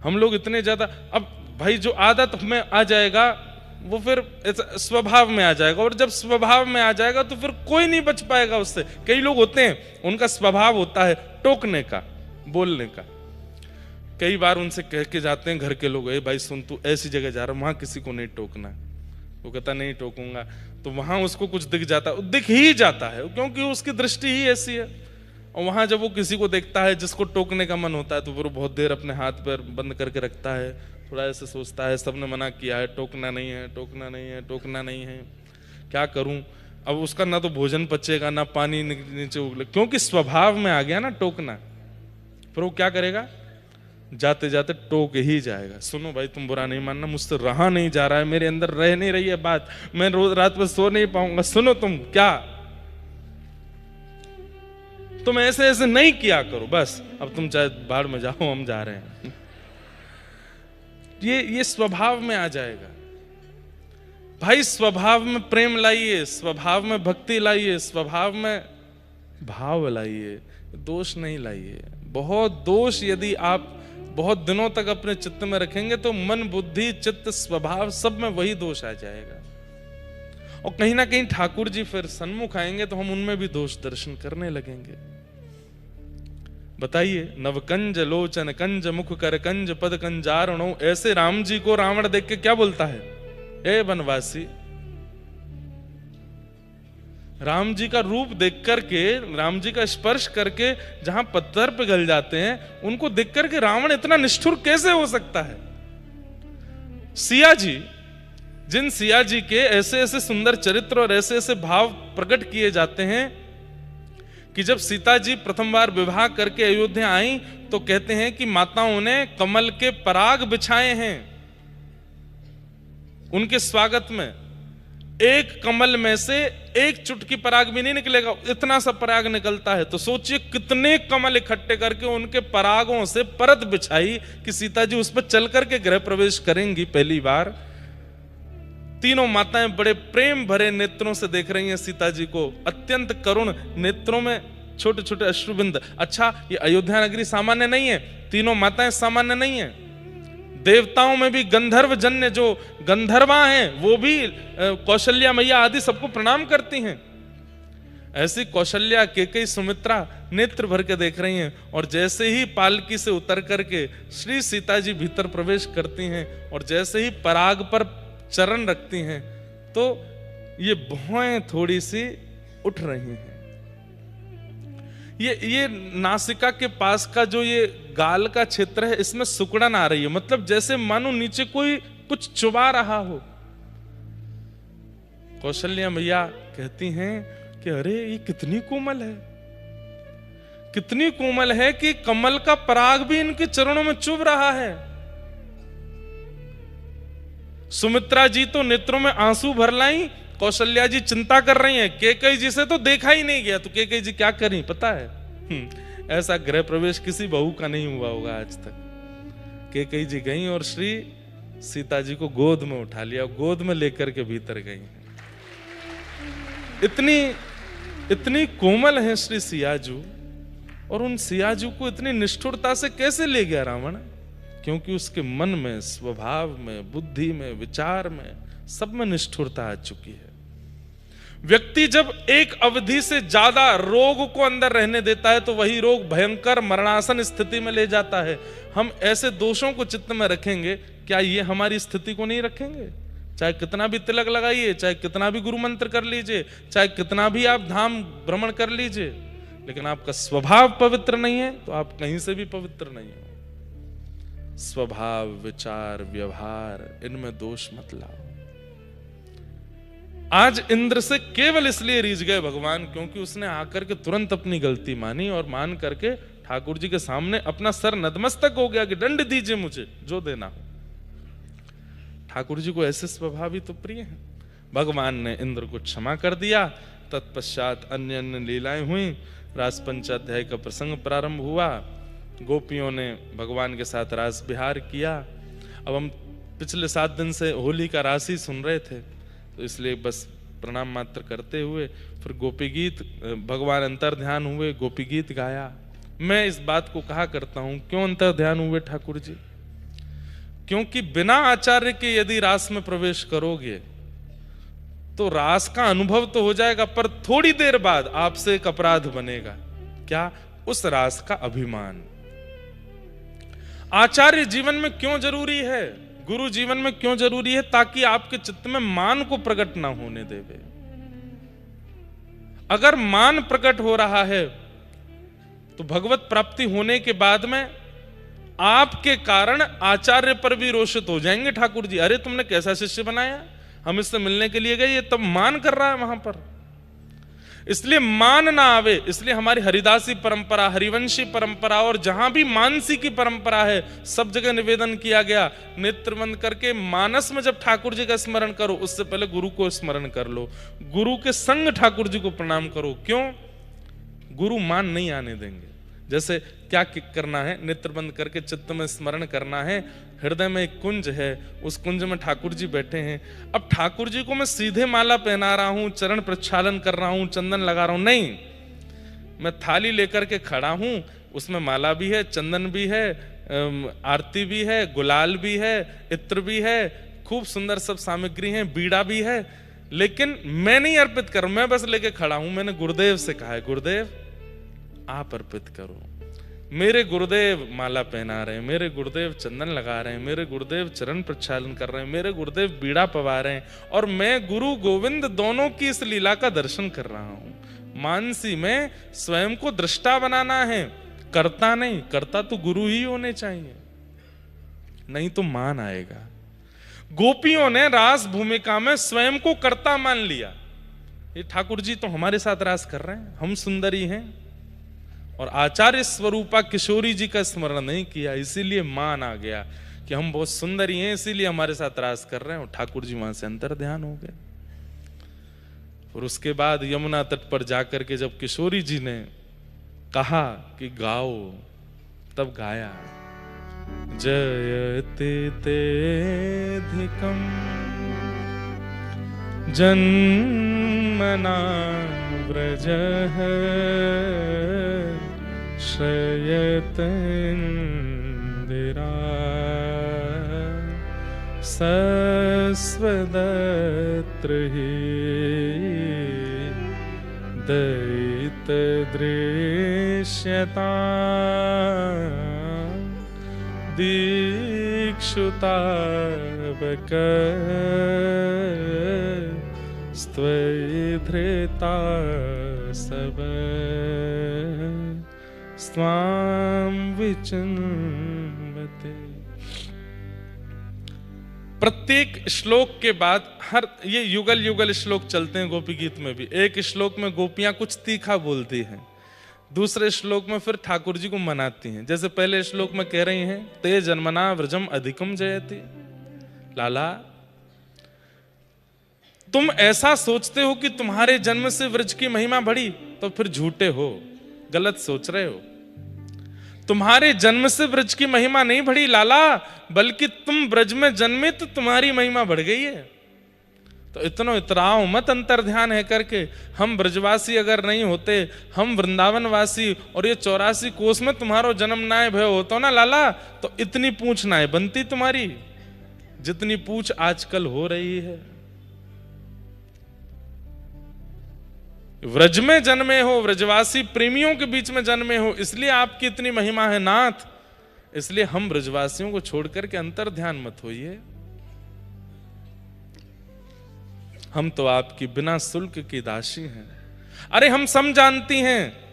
हम लोग इतने ज्यादा, अब भाई जो आदत में आ जाएगा वो फिर स्वभाव में आ जाएगा, और जब स्वभाव में आ जाएगा तो फिर कोई नहीं बच पाएगा उससे। कई लोग होते हैं उनका स्वभाव होता है टोकने का, बोलने का। कई बार उनसे कह के जाते हैं घर के लोग, ए भाई सुन तू ऐसी जगह जा रहा है, वहां किसी को नहीं टोकना। वो कहता नहीं टोकूंगा, तो वहां उसको कुछ दिख जाता है, दिख ही जाता है क्योंकि उसकी दृष्टि ही ऐसी है। और वहां जब वो किसी को देखता है जिसको टोकने का मन होता है तो फिर बहुत देर अपने हाथ पैर बंद करके रखता है, थोड़ा ऐसे सोचता है सबने मना किया है, टोकना नहीं है, टोकना नहीं है, टोकना नहीं है, क्या करूं। अब उसका ना तो भोजन पचेगा ना पानी नीचे उगले, क्योंकि स्वभाव में आ गया ना टोकना। फिर वो क्या करेगा, जाते जाते टोक ही जाएगा। सुनो भाई तुम बुरा नहीं मानना, मुझसे रहा नहीं जा रहा है, मेरे अंदर रह नहीं रही है बात, मैं रोज रात में सो नहीं पाऊंगा, सुनो तुम क्या तुम ऐसे ऐसे नहीं किया करो, बस अब तुम चाहे बाहर में जाओ, हम जा रहे हैं। ये स्वभाव में आ जाएगा। भाई स्वभाव में प्रेम लाइए, स्वभाव में भक्ति लाइए, स्वभाव में भाव लाइए, दोष नहीं लाइए। बहुत दोष यदि आप बहुत दिनों तक अपने चित्त में रखेंगे तो मन, बुद्धि, चित्त, स्वभाव सब में वही दोष आ जाएगा। और कहीं ना कहीं ठाकुर जी फिर सन्मुख आएंगे तो हम उनमें भी दोष दर्शन करने लगेंगे। बताइए, नवकंज लोचन कंज मुख कर कंज पद कंजारणो, ऐसे राम जी को रावण देख के क्या बोलता है? ए वनवासी। राम जी का रूप देख करके, राम जी का स्पर्श करके जहां पत्थर पिघल जाते हैं, उनको देख करके रावण इतना निष्ठुर कैसे हो सकता है? सिया जी, जिन सिया जी के ऐसे ऐसे सुंदर चरित्र और ऐसे ऐसे भाव प्रकट किए जाते हैं कि जब सीता जी प्रथम बार विवाह करके अयोध्या आई तो कहते हैं कि माताओं ने कमल के पराग बिछाए हैं उनके स्वागत में। एक कमल में से एक चुटकी पराग भी नहीं निकलेगा, इतना सा पराग निकलता है। तो सोचिए कितने कमल इकट्ठे करके उनके परागों से परत बिछाई कि सीता जी उस पर चल करके गृह प्रवेश करेंगी पहली बार। तीनों माताएं बड़े प्रेम भरे नेत्रों से देख रही हैं सीता जी को, अत्यंत करुण नेत्रों में छोटे छोटे अश्रुबिंद। अच्छा, ये अयोध्या नगरी सामान्य नहीं है, तीनों माताएं सामान्य नहीं है। देवताओं में भी गंधर्व जन्य जो गंधर्वा हैं वो भी कौशल्या मैया आदि सबको प्रणाम करती हैं। ऐसी कौशल्या, केकई, सुमित्रा नेत्र भर के देख रही हैं। और जैसे ही पालकी से उतर करके श्री सीता जी भीतर प्रवेश करती हैं और जैसे ही पराग पर चरण रखती हैं तो ये भौएं थोड़ी सी उठ रही हैं। ये नासिका के पास का जो ये गाल का क्षेत्र है, इसमें सुकड़न आ रही है, मतलब जैसे मानो नीचे कोई कुछ चुबा रहा हो। कौशल्या मैया कहती हैं कि अरे ये कितनी कोमल है, कितनी कोमल है कि कमल का पराग भी इनके चरणों में चुभ रहा है। सुमित्रा जी तो नेत्रों में आंसू भर लाई, कौशल्या जी चिंता कर रही हैं। केकई जी से तो देखा ही नहीं गया, तो केकई जी क्या करी पता है? ऐसा गृह प्रवेश किसी बहू का नहीं हुआ होगा आज तक। केकई जी गई और श्री सीता जी को गोद में उठा लिया, गोद में लेकर के भीतर गई। इतनी कोमल है श्री सियाजू, और उन सियाजू को इतनी निष्ठुरता से कैसे ले गया रावण? क्योंकि उसके मन में, स्वभाव में, बुद्धि में, विचार में, सब में निष्ठुरता आ चुकी है। व्यक्ति जब एक अवधि से ज्यादा रोग को अंदर रहने देता है तो वही रोग भयंकर मरणासन स्थिति में ले जाता है। हम ऐसे दोषों को चित्त में रखेंगे, क्या ये हमारी स्थिति को नहीं रखेंगे? चाहे कितना भी तिलक लगाइए, चाहे कितना भी गुरु मंत्र कर लीजिए, चाहे कितना भी आप धाम भ्रमण कर लीजिए, लेकिन आपका स्वभाव पवित्र नहीं है तो आप कहीं से भी पवित्र नहीं हो। स्वभाव, विचार, व्यवहार, इनमें दोष मत लाओ। आज इंद्र से केवल इसलिए रीझ गए भगवान क्योंकि उसने आकर के तुरंत अपनी गलती मानी और मान करके ठाकुर जी के सामने अपना सर नतमस्तक हो गया कि दंड दीजिए मुझे, जो देना हो। ठाकुर जी को ऐसे स्वभाव ही तो प्रिय हैं। भगवान ने इंद्र को क्षमा कर दिया। तत्पश्चात अन्य अन्य लीलाएं हुई। रास पंचाध्याय का प्रसंग प्रारंभ हुआ। गोपियों ने भगवान के साथ रास विहार किया। अब हम पिछले 7 दिन से होली का रास ही सुन रहे थे, तो इसलिए बस प्रणाम मात्र करते हुए फिर गोपी गीत, भगवान अंतर ध्यान हुए, गोपी गीत गाया। मैं इस बात को कहा करता हूं, क्यों अंतर ध्यान हुए ठाकुर जी? क्योंकि बिना आचार्य के यदि रास में प्रवेश करोगे तो रास का अनुभव तो हो जाएगा, पर थोड़ी देर बाद आपसे एक अपराध बनेगा। क्या? उस रास का अभिमान। आचार्य जीवन में क्यों जरूरी है, गुरु जीवन में क्यों जरूरी है? ताकि आपके चित्त में मान को प्रकट ना होने देवे। अगर मान प्रकट हो रहा है तो भगवत प्राप्ति होने के बाद में आपके कारण आचार्य पर भी रोषित हो जाएंगे। ठाकुर जी, अरे तुमने कैसा शिष्य बनाया, हम इससे मिलने के लिए गए, ये तब मान कर रहा है वहां पर। इसलिए मान ना आवे, इसलिए हमारी हरिदासी परंपरा, हरिवंशी परंपरा और जहां भी मानसी की परंपरा है, सब जगह निवेदन किया गया, नेत्र बंद करके मानस में जब ठाकुर जी का स्मरण करो, उससे पहले गुरु को स्मरण कर लो, गुरु के संग ठाकुर जी को प्रणाम करो। क्यों? गुरु मान नहीं आने देंगे। जैसे क्या करना है, नेत्र बंद करके चित्त में स्मरण करना है, हृदय में एक कुंज है, उस कुंज में ठाकुर जी बैठे हैं। अब ठाकुर जी को मैं सीधे माला पहना रहा हूं, चरण प्रक्षालन कर रहा हूं, चंदन लगा रहा हूं, नहीं, मैं थाली लेकर के खड़ा हूं, उसमें माला भी है, चंदन भी है, आरती भी है, गुलाल भी है, इत्र भी है, खूब सुंदर सब सामग्री है, बीड़ा भी है, लेकिन मैं नहीं अर्पित कर, मैं बस लेके खड़ा हूं। मैंने गुरुदेव से कहा है, गुरुदेव आप अर्पित करो। मेरे गुरुदेव माला पहना रहे हैं, मेरे गुरुदेव चंदन लगा रहे हैं, मेरे गुरुदेव चरण प्रक्षालन कर रहे हैं, मेरे गुरुदेव बीड़ा पवा रहे हैं, और मैं गुरु गोविंद दोनों की इस लीला का दर्शन कर रहा हूं। मानसी में स्वयं को दृष्टा बनाना है, करता नहीं। करता तो गुरु ही होने चाहिए, नहीं तो मान आएगा। गोपियों ने रास भूमिका में स्वयं को कर्ता मान लिया। ये ठाकुर जी तो हमारे साथ रास कर रहे हैं, हम सुंदरी हैं, और आचार्य स्वरूपा किशोरी जी का स्मरण नहीं किया, इसीलिए मान आ गया कि हम बहुत सुंदरी हैं, इसीलिए हमारे साथ रास कर रहे हैं, और ठाकुर जी वहां से अंतर ध्यान हो गए। और उसके बाद यमुना तट पर जाकर के जब किशोरी जी ने कहा कि गाओ, तब गाया, जयते तेधिकं जन्मना व्रजः श्रयते इंदिरा सस्वदत्र हि दयितदृश्यता दीक्षुतावक स्त्वधृता सब स्वाम विचिन्वते। प्रत्येक श्लोक के बाद हर ये युगल युगल श्लोक चलते हैं गोपी गीत में भी। एक श्लोक में गोपियां कुछ तीखा बोलती हैं, दूसरे श्लोक में फिर ठाकुर जी को मनाती हैं। जैसे पहले श्लोक में कह रही हैं, ते जन्मना व्रजम अधिकम जयति। लाला, तुम ऐसा सोचते हो कि तुम्हारे जन्म से व्रज की महिमा बढ़ी, तो फिर झूठे हो, गलत सोच रहे हो। तुम्हारे जन्म से व्रज की महिमा नहीं बढ़ी लाला, बल्कि तुम ब्रज में जन्मे तो तुम्हारी महिमा बढ़ गई है। तो इतनो इतराओ मत अंतर ध्यान है करके। हम ब्रजवासी अगर नहीं होते, हम वृंदावन वासी, और ये 84 कोस में तुम्हारो जन्म नाय भय होतो ना लाला, तो इतनी पूछ नाय बनती तुम्हारी, जितनी पूछ आजकल हो रही है। व्रज में जन्मे हो, व्रजवासी प्रेमियों के बीच में जन्मे हो, इसलिए आपकी इतनी महिमा है नाथ। इसलिए हम ब्रजवासियों को छोड़ करके अंतर ध्यान मत होइए। हम तो आपकी बिना शुल्क की दासी हैं। अरे हम सब जानती हैं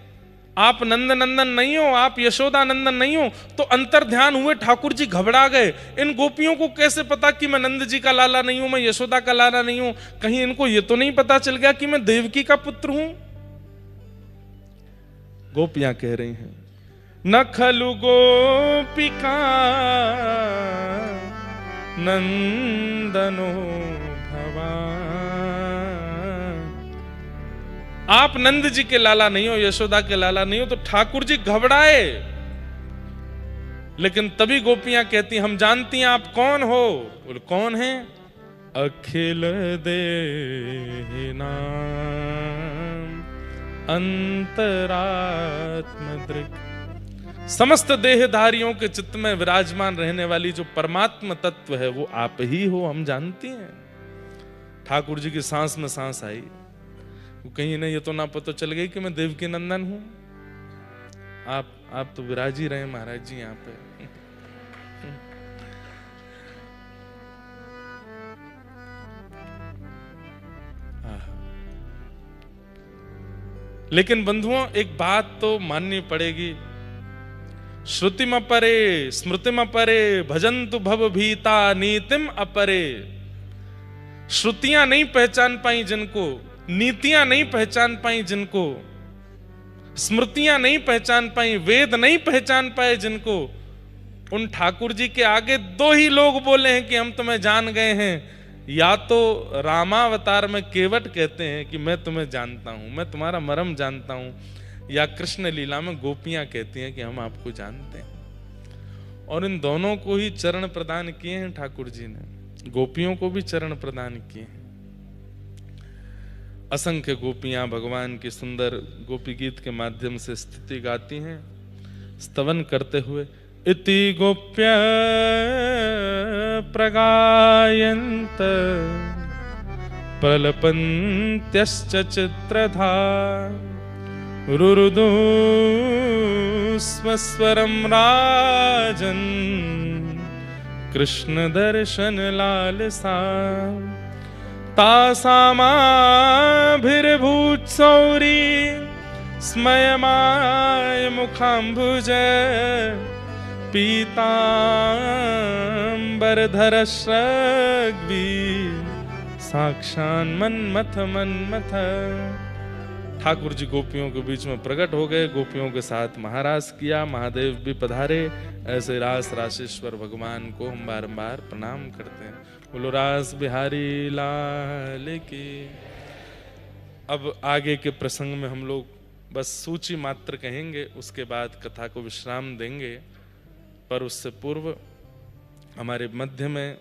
आप नंद नंदन नहीं हो, आप यशोदा नंदन नहीं हो, तो अंतर ध्यान हुए ठाकुर जी घबरा गए। इन गोपियों को कैसे पता कि मैं नंद जी का लाला नहीं हूं, मैं यशोदा का लाला नहीं हूं? कहीं इनको ये तो नहीं पता चल गया कि मैं देवकी का पुत्र हूं? गोपियां कह रही हैं, न खलु गोपिका नंदनो भवान। आप नंद जी के लाला नहीं हो, यशोदा के लाला नहीं हो। तो ठाकुर जी घबराए, लेकिन तभी गोपियां कहती, हम जानती हैं आप कौन हो। बोले कौन है? अखिल देहि नाम अंतरात्म दृक्। समस्त देहधारियों के चित्त में विराजमान रहने वाली जो परमात्मा तत्व है, वो आप ही हो, हम जानती हैं। ठाकुर जी की सांस में सांस आई, कहीं इन्हें ये तो ना पता चल गई कि मैं देवकी नंदन हूं। आप तो विराज ही रहे महाराज जी यहाँ पे। लेकिन बंधुओं, एक बात तो माननी पड़ेगी, श्रुतिम अपरे स्मृतिम अपरे भजन्तु भव भीता नीतिम अपरे। श्रुतियां नहीं पहचान पाई जिनको, नीतियां नहीं पहचान पाई जिनको, स्मृतियां नहीं पहचान पाई, वेद नहीं पहचान पाए जिनको, उन ठाकुर जी के आगे दो ही लोग बोले हैं कि हम तुम्हें जान गए हैं। या तो रामावतार में केवट कहते हैं कि मैं तुम्हें जानता हूं, मैं तुम्हारा मर्म जानता हूं, या कृष्ण लीला में गोपियां कहती हैं कि हम आपको जानते हैं। और इन दोनों को ही चरण प्रदान किए हैं ठाकुर जी ने, गोपियों को भी चरण प्रदान किए हैं। असंख्य गोपियां भगवान की सुंदर गोपी गीत के माध्यम से स्तुति गाती हैं, स्तवन करते हुए। इति गोप्य प्रगायन्त प्रलपन्त्यश्च चित्रधा रुरुदु स्वस्वरं राजन् कृष्ण दर्शन लालसा तासामाभिर्भूत्सौरी स्मयमाय मुखाम्बुज पीताम्बरधरश्रग्वी साक्षान् मन्मथ मन्मथ। ठाकुर जी गोपियों के बीच में प्रकट हो गए, गोपियों के साथ महारास किया, महादेव भी पधारे। ऐसे रास राशेश्वर भगवान को हम बारंबार प्रणाम करते हैं। बोलो रास बिहारी लाल की। अब आगे के प्रसंग में हम लोग बस सूची मात्र कहेंगे, उसके बाद कथा को विश्राम देंगे। पर उससे पूर्व हमारे मध्य में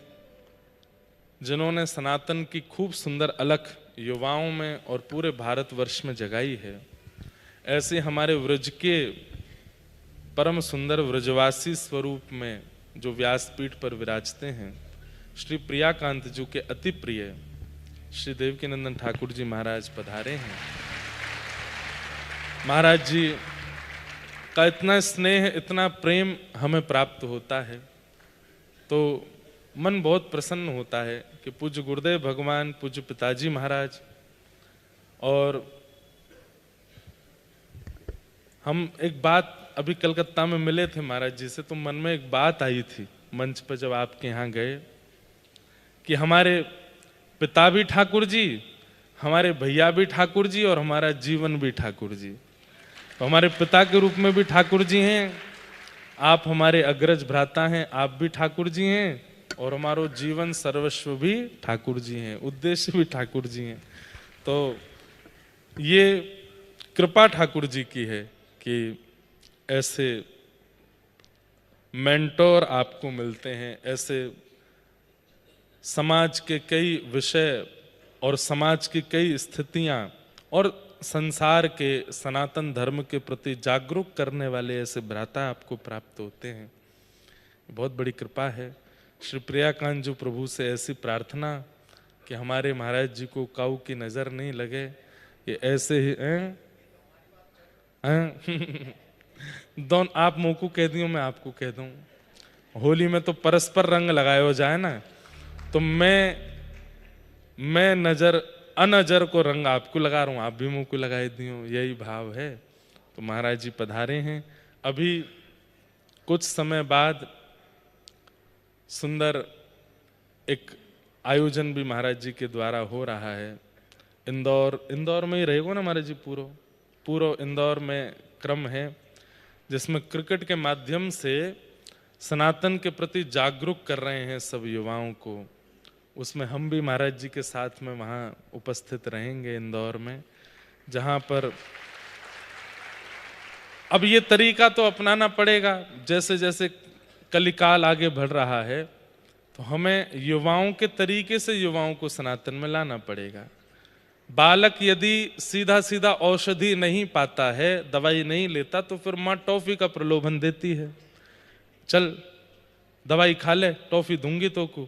जिन्होंने सनातन की खूब सुंदर अलख युवाओं में और पूरे भारतवर्ष में जगाई है, ऐसे हमारे व्रज के परम सुंदर व्रजवासी स्वरूप में जो व्यासपीठ पर विराजते हैं, श्री प्रियाकांत जी के अति प्रिय श्री देवकीनंदन ठाकुर जी महाराज पधारे हैं। महाराज जी का इतना स्नेह, इतना प्रेम हमें प्राप्त होता है तो मन बहुत प्रसन्न होता है कि पूज्य गुरुदेव भगवान, पूज्य पिताजी महाराज और हम एक बात अभी कलकत्ता में मिले थे महाराज जी से, तो मन में एक बात आई थी मंच पर जब आपके यहाँ गए कि हमारे पिता भी ठाकुर जी, हमारे भैया भी ठाकुर जी और हमारा जीवन भी ठाकुर जी। तो हमारे पिता के रूप में भी ठाकुर जी हैं, आप हमारे अग्रज भ्राता हैं, आप भी ठाकुर जी हैं, और हमारो जीवन सर्वस्व भी ठाकुर जी हैं, उद्देश्य भी ठाकुर जी हैं। तो ये कृपा ठाकुर जी की है कि ऐसे मेंटोर आपको मिलते हैं, ऐसे समाज के कई विषय और समाज की कई स्थितियां और संसार के सनातन धर्म के प्रति जागरूक करने वाले ऐसे भ्राता आपको प्राप्त होते हैं। बहुत बड़ी कृपा है। श्री प्रियाकांत जी प्रभु से ऐसी प्रार्थना कि हमारे महाराज जी को काऊ की नजर नहीं लगे, ये ऐसे ही दोनों आप मुँह को कह दियो, मैं आपको कह दूं, होली में तो परस्पर रंग लगाए हो जाए ना, तो मैं नजर अनजर को रंग आपको लगा रहा हूं, आप भी मुंह को लगाए दियो, यही भाव है। तो महाराज जी पधारे हैं। अभी कुछ समय बाद सुंदर एक आयोजन भी महाराज जी के द्वारा हो रहा है। इंदौर में ही रहेगा ना महाराज जी, पूरा इंदौर में क्रम है जिसमें क्रिकेट के माध्यम से सनातन के प्रति जागरूक कर रहे हैं सब युवाओं को। उसमें हम भी महाराज जी के साथ में वहाँ उपस्थित रहेंगे इंदौर में, जहाँ पर अब ये तरीका तो अपनाना पड़ेगा। जैसे जैसे कलिकाल आगे बढ़ रहा है तो हमें युवाओं के तरीके से युवाओं को सनातन में लाना पड़ेगा। बालक यदि सीधा सीधा औषधि नहीं पाता है, दवाई नहीं लेता, तो फिर माँ टॉफी का प्रलोभन देती है, चल दवाई खा ले, टॉफी दूंगी तो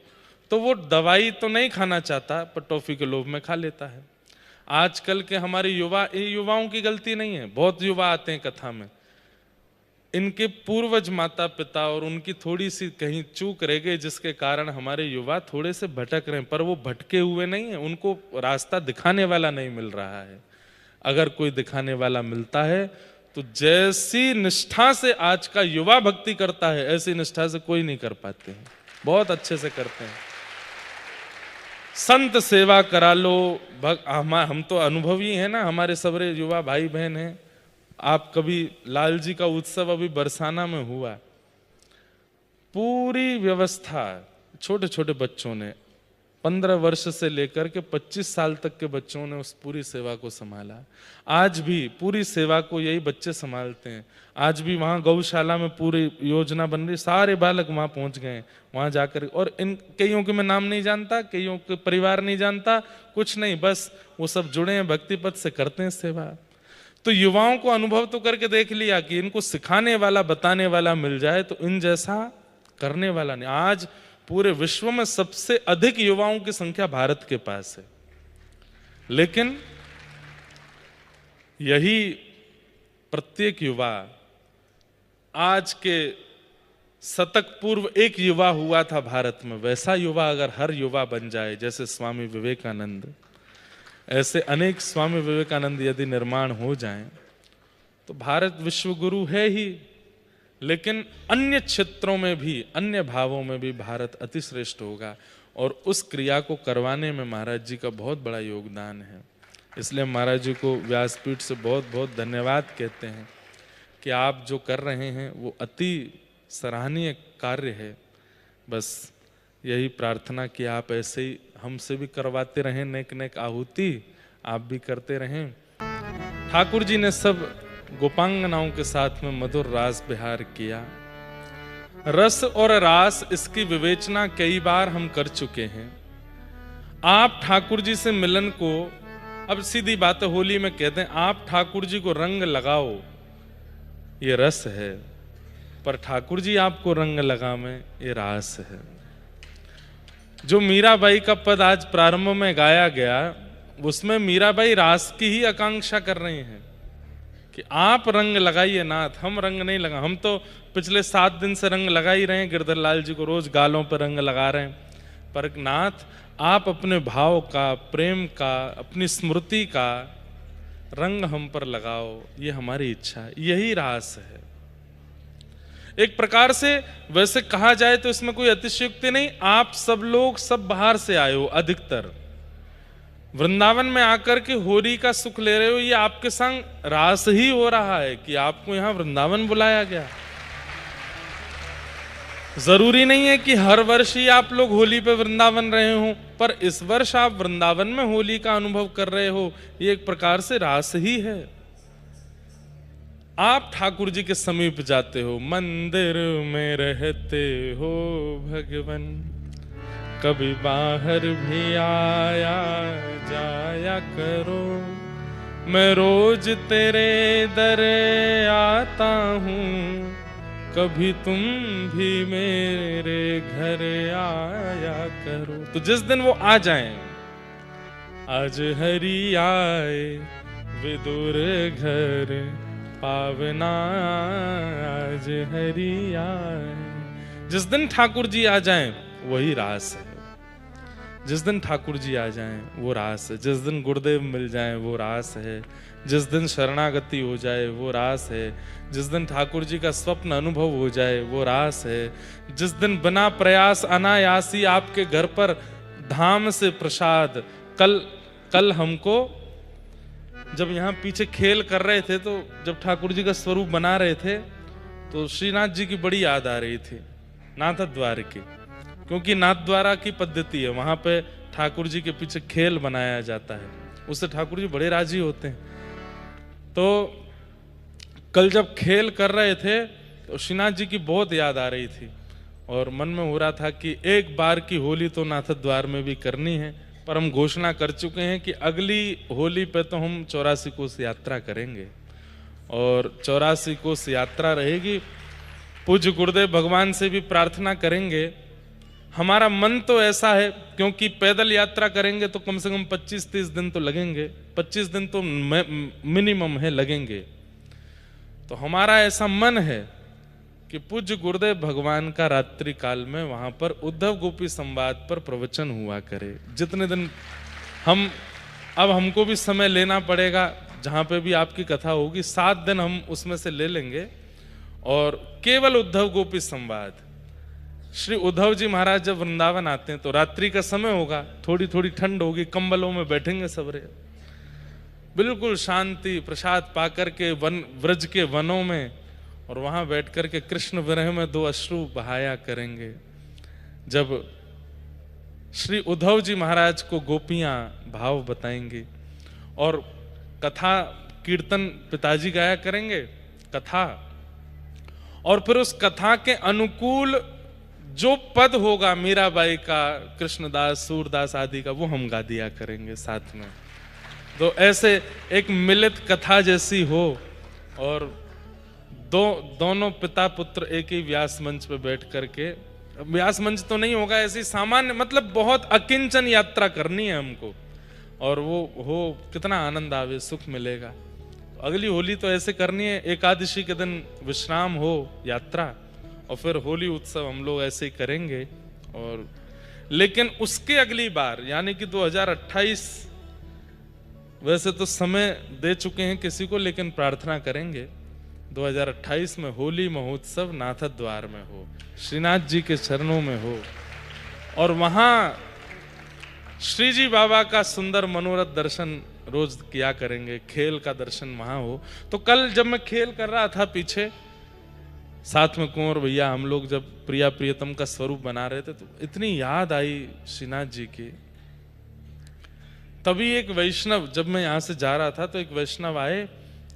वो दवाई तो नहीं खाना चाहता पर टॉफी के लोभ में खा लेता है। आजकल के हमारे युवाओं की गलती नहीं है, बहुत युवा आते हैं कथा में, इनके पूर्वज माता पिता और उनकी थोड़ी सी कहीं चूक रह गई जिसके कारण हमारे युवा थोड़े से भटक रहे हैं। पर वो भटके हुए नहीं है, उनको रास्ता दिखाने वाला नहीं मिल रहा है। अगर कोई दिखाने वाला मिलता है तो जैसी निष्ठा से आज का युवा भक्ति करता है, ऐसी निष्ठा से कोई नहीं कर पाते हैं, बहुत अच्छे से करते हैं। संत सेवा करा लो, हम तो अनुभवी हैं ना, हमारे सबरे युवा भाई बहन हैं। आप कभी लाल जी का उत्सव अभी बरसाना में हुआ, पूरी व्यवस्था छोटे छोटे बच्चों ने 15 वर्ष से लेकर के 25 साल तक के बच्चों ने उस पूरी सेवा को संभाला। आज भी पूरी सेवा को यही बच्चे संभालते हैं। आज भी वहाँ गौशाला में पूरी योजना बन रही, सारे बालक वहाँ पहुँच गए, वहाँ जाकर। और इन कईयों के मैं नाम नहीं जानता, कईयों के परिवार नहीं जानता, कुछ नहीं, बस वो सब जुड़े हैं, भक्ति पथ से करते हैं सेवा। तो युवाओं को अनुभव तो करके देख लिया कि इनको सिखाने वाला, बताने वाला मिल जाए तो इन जैसा करने वाला नहीं। आज पूरे विश्व में सबसे अधिक युवाओं की संख्या भारत के पास है, लेकिन यही प्रत्येक युवा, आज के शतक पूर्व एक युवा हुआ था भारत में, वैसा युवा अगर हर युवा बन जाए, जैसे स्वामी विवेकानंद, ऐसे अनेक स्वामी विवेकानंद यदि निर्माण हो जाएं, तो भारत विश्व गुरु है ही, लेकिन अन्य क्षेत्रों में भी, अन्य भावों में भी भारत अतिश्रेष्ठ होगा। और उस क्रिया को करवाने में महाराज जी का बहुत बड़ा योगदान है। इसलिए महाराज जी को व्यासपीठ से बहुत बहुत धन्यवाद कहते हैं कि आप जो कर रहे हैं वो अति सराहनीय कार्य है। बस यही प्रार्थना कि आप ऐसे ही हमसे भी करवाते रहें, नेक नेक आहुति आप भी करते रहें। ठाकुर जी ने सब गोपांगनाओं के साथ में मधुर रास विहार किया। रस और रास, इसकी विवेचना कई बार हम कर चुके हैं। आप ठाकुर जी से मिलन को, अब सीधी बात होली में कहते हैं आप ठाकुर जी को रंग लगाओ, ये रस है, पर ठाकुर जी आपको रंग लगावे, ये रास है। जो मीराबाई का पद आज प्रारंभ में गाया गया, उसमें मीराबाई रास की ही आकांक्षा कर रही हैं कि आप रंग लगाइए नाथ, हम रंग नहीं लगा। हम तो पिछले 7 दिन से रंग लगा ही रहे हैं, गिरधर लाल जी को रोज गालों पर रंग लगा रहे हैं, पर नाथ आप अपने भाव का, प्रेम का, अपनी स्मृति का रंग हम पर लगाओ, ये हमारी इच्छा है, यही रास है। एक प्रकार से वैसे कहा जाए तो इसमें कोई अतिशयोक्ति नहीं। आप सब लोग सब बाहर से आए हो, अधिकतर वृंदावन में आकर के होली का सुख ले रहे हो, ये आपके संग रास ही हो रहा है कि आपको यहां वृंदावन बुलाया गया। जरूरी नहीं है कि हर वर्ष ही आप लोग होली पे वृंदावन रहे हो, पर इस वर्ष आप वृंदावन में होली का अनुभव कर रहे हो, ये एक प्रकार से रास ही है। आप ठाकुर जी के समीप जाते हो, मंदिर में रहते हो भगवन, कभी बाहर भी आया जाया करो, मैं रोज तेरे दर आता हूँ, कभी तुम भी मेरे घर आया करो। तो जिस दिन वो आ जाएं, आज हरि आए विदुर घर पावना, आज हरि आए, जिस दिन ठाकुर जी आ जाएं वही रास है। जिस दिन ठाकुर जी आ जाएं वो रास है। जिस दिन गुरुदेव मिल जाएं वो रास है। जिस दिन शरणागति हो जाए वो रास है। जिस दिन ठाकुर जी का स्वप्न अनुभव हो जाए वो रास है। जिस दिन बिना प्रयास अनायासी आपके घर पर धाम से प्रसाद, कल हमको जब यहाँ पीछे खेल कर रहे थे, तो जब ठाकुर जी का स्वरूप बना रहे थे, तो श्रीनाथ जी की बड़ी याद आ रही थी, नाथ द्वार की, क्योंकि नाथ द्वारा की पद्धति है, वहां पे ठाकुर जी के पीछे खेल बनाया जाता है, उससे ठाकुर जी बड़े राजी होते हैं। तो कल जब खेल कर रहे थे तो श्रीनाथ जी की बहुत याद आ रही थी, और मन में हो रहा था कि एक बार की होली तो नाथ द्वार में भी करनी है। पर हम घोषणा कर चुके हैं कि अगली होली पे तो हम 84 कोस यात्रा करेंगे, और 84 कोस यात्रा रहेगी। पूज्य गुरुदेव भगवान से भी प्रार्थना करेंगे। हमारा मन तो ऐसा है, क्योंकि पैदल यात्रा करेंगे तो कम से कम 25-30 दिन तो लगेंगे, 25 दिन तो मिनिमम है लगेंगे। तो हमारा ऐसा मन है कि पूज्य गुरुदेव भगवान का रात्रि काल में वहां पर उद्धव गोपी संवाद पर प्रवचन हुआ करे। जितने दिन अब हमको भी समय लेना पड़ेगा, जहां पे भी आपकी कथा होगी 7 दिन हम उसमें से ले लेंगे, और केवल उद्धव गोपी संवाद। श्री उद्धव जी महाराज जब वृंदावन आते हैं तो रात्रि का समय होगा, थोड़ी थोड़ी ठंड होगी, कंबलों में बैठेंगे सबरे, बिल्कुल शांति प्रसाद पाकर के व्रज के वनों में, और वहां बैठ कर के कृष्ण विरह में 2 अश्रु बहाया करेंगे। जब श्री उद्धव जी महाराज को गोपियां भाव बताएंगे और कथा कीर्तन पिताजी गाया करेंगे कथा, और फिर उस कथा के अनुकूल जो पद होगा मीराबाई का, कृष्णदास, सूरदास आदि का, वो हम गा दिया करेंगे साथ में। तो ऐसे एक मिलित कथा जैसी हो और दोनों पिता पुत्र एक ही व्यास मंच पे बैठ करके, व्यास मंच तो नहीं होगा, ऐसी सामान्य मतलब बहुत अकिंचन यात्रा करनी है हमको, और वो हो कितना आनंद आवे, सुख मिलेगा। अगली होली तो ऐसे करनी है, एकादशी के दिन विश्राम हो, यात्रा, और फिर होली उत्सव हम लोग ऐसे ही करेंगे। और लेकिन उसके अगली बार यानी कि 2028, वैसे तो समय दे चुके हैं किसी को, लेकिन प्रार्थना करेंगे 2028 में होली महोत्सव नाथ द्वार में हो, श्रीनाथ जी के चरणों में हो, और वहां श्री जी बाबा का सुंदर मनोरथ दर्शन रोज किया करेंगे, खेल का दर्शन वहां हो। तो कल जब मैं खेल कर रहा था पीछे, साथ में कुंवर भैया हम लोग जब प्रिया प्रियतम का स्वरूप बना रहे थे, तो इतनी याद आई श्रीनाथ जी की। तभी एक वैष्णव, जब मैं यहाँ से जा रहा था तो एक वैष्णव आए,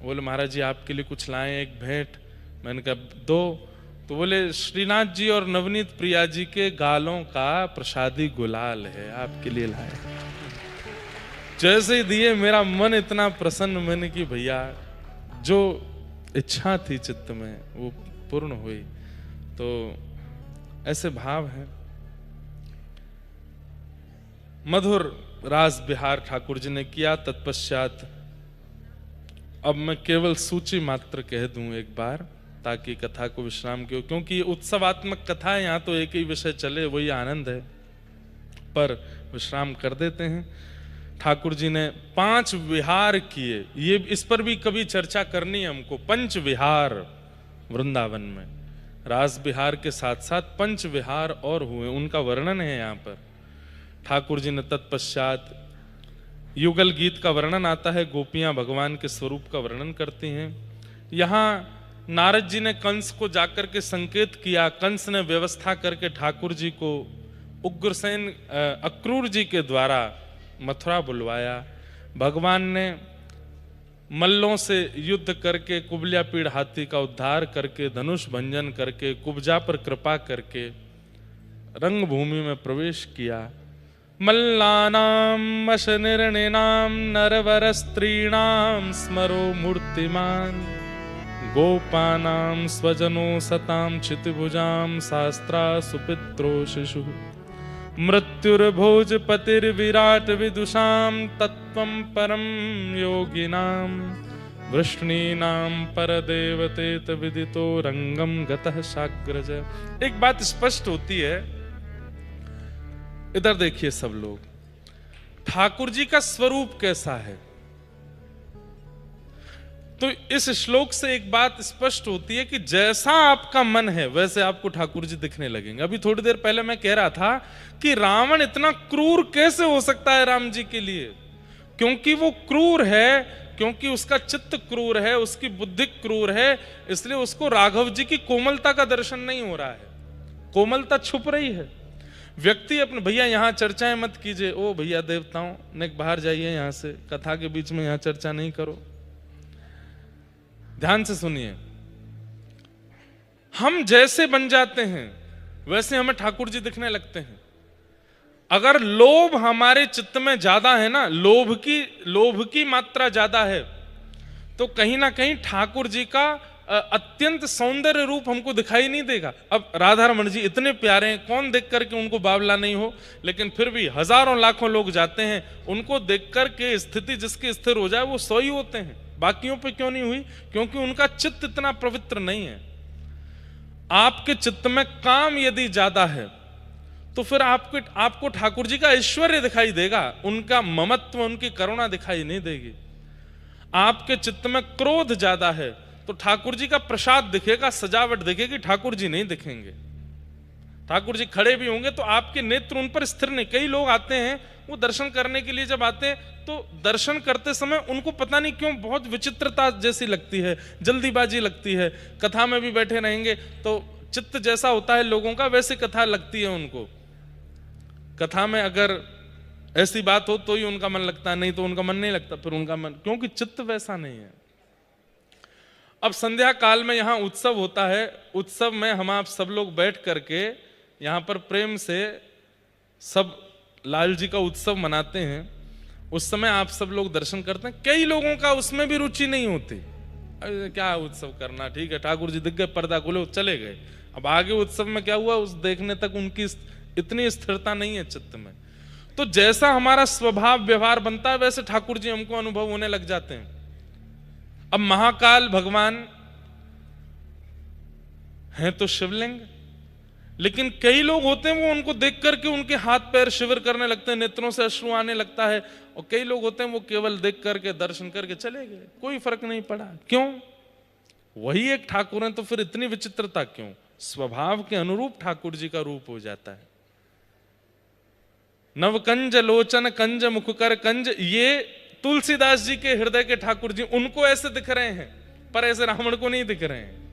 बोले महाराज जी आपके लिए कुछ लाए, एक भेंट। मैंने कहा दो। तो बोले श्रीनाथ जी और नवनीत प्रिया जी के गालों का प्रसादी गुलाल है, आपके लिए लाए। जैसे ही दिए मेरा मन इतना प्रसन्न, मैंने कि भैया जो इच्छा थी चित्त में वो पूर्ण हुई। तो ऐसे भाव है। मधुर रास बिहार ठाकुर जी ने किया। तत्पश्चात अब मैं केवल सूची मात्र कह दूं एक बार, ताकि कथा को विश्राम क्यों, क्योंकि उत्सवात्मक कथा है, यहाँ तो एक ही विषय चले वही आनंद है, पर विश्राम कर देते हैं। ठाकुर जी ने 5 विहार किए, ये इस पर भी कभी चर्चा करनी है हमको। 5 विहार वृंदावन में, रास बिहार के साथ साथ 5 विहार और हुए, उनका वर्णन है यहाँ पर। ठाकुर जी ने तत्पश्चात युगल गीत का वर्णन आता है, गोपियां भगवान के स्वरूप का वर्णन करती हैं। यहाँ नारद जी ने कंस को जाकर के संकेत किया, कंस ने व्यवस्था करके ठाकुर जी को उग्रसेन अक्रूर जी के द्वारा मथुरा बुलवाया। भगवान ने मल्लों से युद्ध करके कुबल्या पीड़ हाथी का उद्धार करके, धनुष भंजन करके, कुब्जा पर कृपा करके रंग भूमि में प्रवेश किया। मल्लानां वशनिर्णिनां नरवर स्त्रीणां स्मरो मूर्तिमान, गोपानां स्वजनो सतां क्षितिभुजां शास्त्रा सुपित्रो शिशु, मृत्युर्भोजपतिर्विराट विदुषां तत्त्वं परं योगिनां, वृष्णीनां परदेवतेत विदितो रंगम गतः शाग्रज। एक बात स्पष्ट होती है, इधर देखिए सब लोग, ठाकुर जी का स्वरूप कैसा है। तो इस श्लोक से एक बात स्पष्ट होती है कि जैसा आपका मन है वैसे आपको ठाकुर जी दिखने लगेंगे। अभी थोड़ी देर पहले मैं कह रहा था कि रावण इतना क्रूर कैसे हो सकता है राम जी के लिए, क्योंकि वो क्रूर है, क्योंकि उसका चित्त क्रूर है, उसकी बुद्धि क्रूर है, इसलिए उसको राघव जी की कोमलता का दर्शन नहीं हो रहा है, कोमलता छुप रही है। व्यक्ति अपने, भैया यहाँ चर्चाएं मत कीजिए, ओ भैया देवताओं ने बाहर जाइए, यहाँ से कथा के बीच में यहाँ चर्चा नहीं करो। ध्यान से सुनिए, हम जैसे बन जाते हैं वैसे हमें ठाकुर जी दिखने लगते हैं। अगर लोभ हमारे चित्त में ज्यादा है ना, लोभ की मात्रा ज्यादा है, तो कहीं ना कहीं ठाकुर जी का अत्यंत सौंदर्य रूप हमको दिखाई नहीं देगा। अब राधा रमन जी इतने प्यारे हैं, कौन देख करके उनको बावला नहीं हो, लेकिन फिर भी हजारों लाखों लोग जाते हैं, उनको देख करके स्थिति जिसकी स्थिर हो जाए वो 100 ही होते हैं, बाकियों पे क्यों नहीं हुई? क्योंकि उनका चित्त इतना पवित्र नहीं है। आपके चित्त में काम यदि ज्यादा है तो फिर आपको ठाकुर जी का ऐश्वर्य दिखाई देगा, उनका ममत्व, उनकी करुणा दिखाई नहीं देगी। आपके चित्त में क्रोध ज्यादा है तो ठाकुर जी का प्रसाद दिखेगा, सजावट दिखेगी, ठाकुर जी नहीं दिखेंगे। ठाकुर जी खड़े भी होंगे तो आपके नेत्र उन पर स्थिर नहीं। कई लोग आते हैं, वो दर्शन करने के लिए जब आते हैं तो दर्शन करते समय उनको पता नहीं क्यों बहुत विचित्रता जैसी लगती है, जल्दीबाजी लगती है। कथा में भी बैठे रहेंगे तो चित्त जैसा होता है लोगों का, वैसे कथा लगती है उनको। कथा में अगर ऐसी बात हो तो ही उनका मन लगता है, नहीं तो उनका मन नहीं लगता। फिर उनका मन, क्योंकि चित्त वैसा नहीं है। अब संध्या काल में यहाँ उत्सव होता है। उत्सव में हम आप सब लोग बैठ करके यहाँ पर प्रेम से सब लाल जी का उत्सव मनाते हैं। उस समय आप सब लोग दर्शन करते हैं। कई लोगों का उसमें भी रुचि नहीं होती। अरे क्या उत्सव करना, ठीक है, ठाकुर जी दिख गए, पर्दा खुले, चले गए। अब आगे उत्सव में क्या हुआ, उस देखने तक उनकी इतनी स्थिरता नहीं है चित्त में। तो जैसा हमारा स्वभाव व्यवहार बनता है वैसे ठाकुर जी हमको अनुभव होने लग जाते हैं। अब महाकाल भगवान हैं तो शिवलिंग, लेकिन कई लोग होते हैं वो उनको देख करके उनके हाथ पैर शिविर करने लगते हैं, नेत्रों से अश्रु आने लगता है। और कई लोग होते हैं वो केवल देख करके दर्शन करके चले गए, कोई फर्क नहीं पड़ा। क्यों? वही एक ठाकुर है, तो फिर इतनी विचित्रता क्यों? स्वभाव के अनुरूप ठाकुर जी का रूप हो जाता है। नवकंज लोचन कंज मुखकर कंज, ये तुलसीदास जी के हृदय के ठाकुर जी, उनको ऐसे दिख रहे हैं, पर ऐसे रावण को नहीं दिख रहे हैं।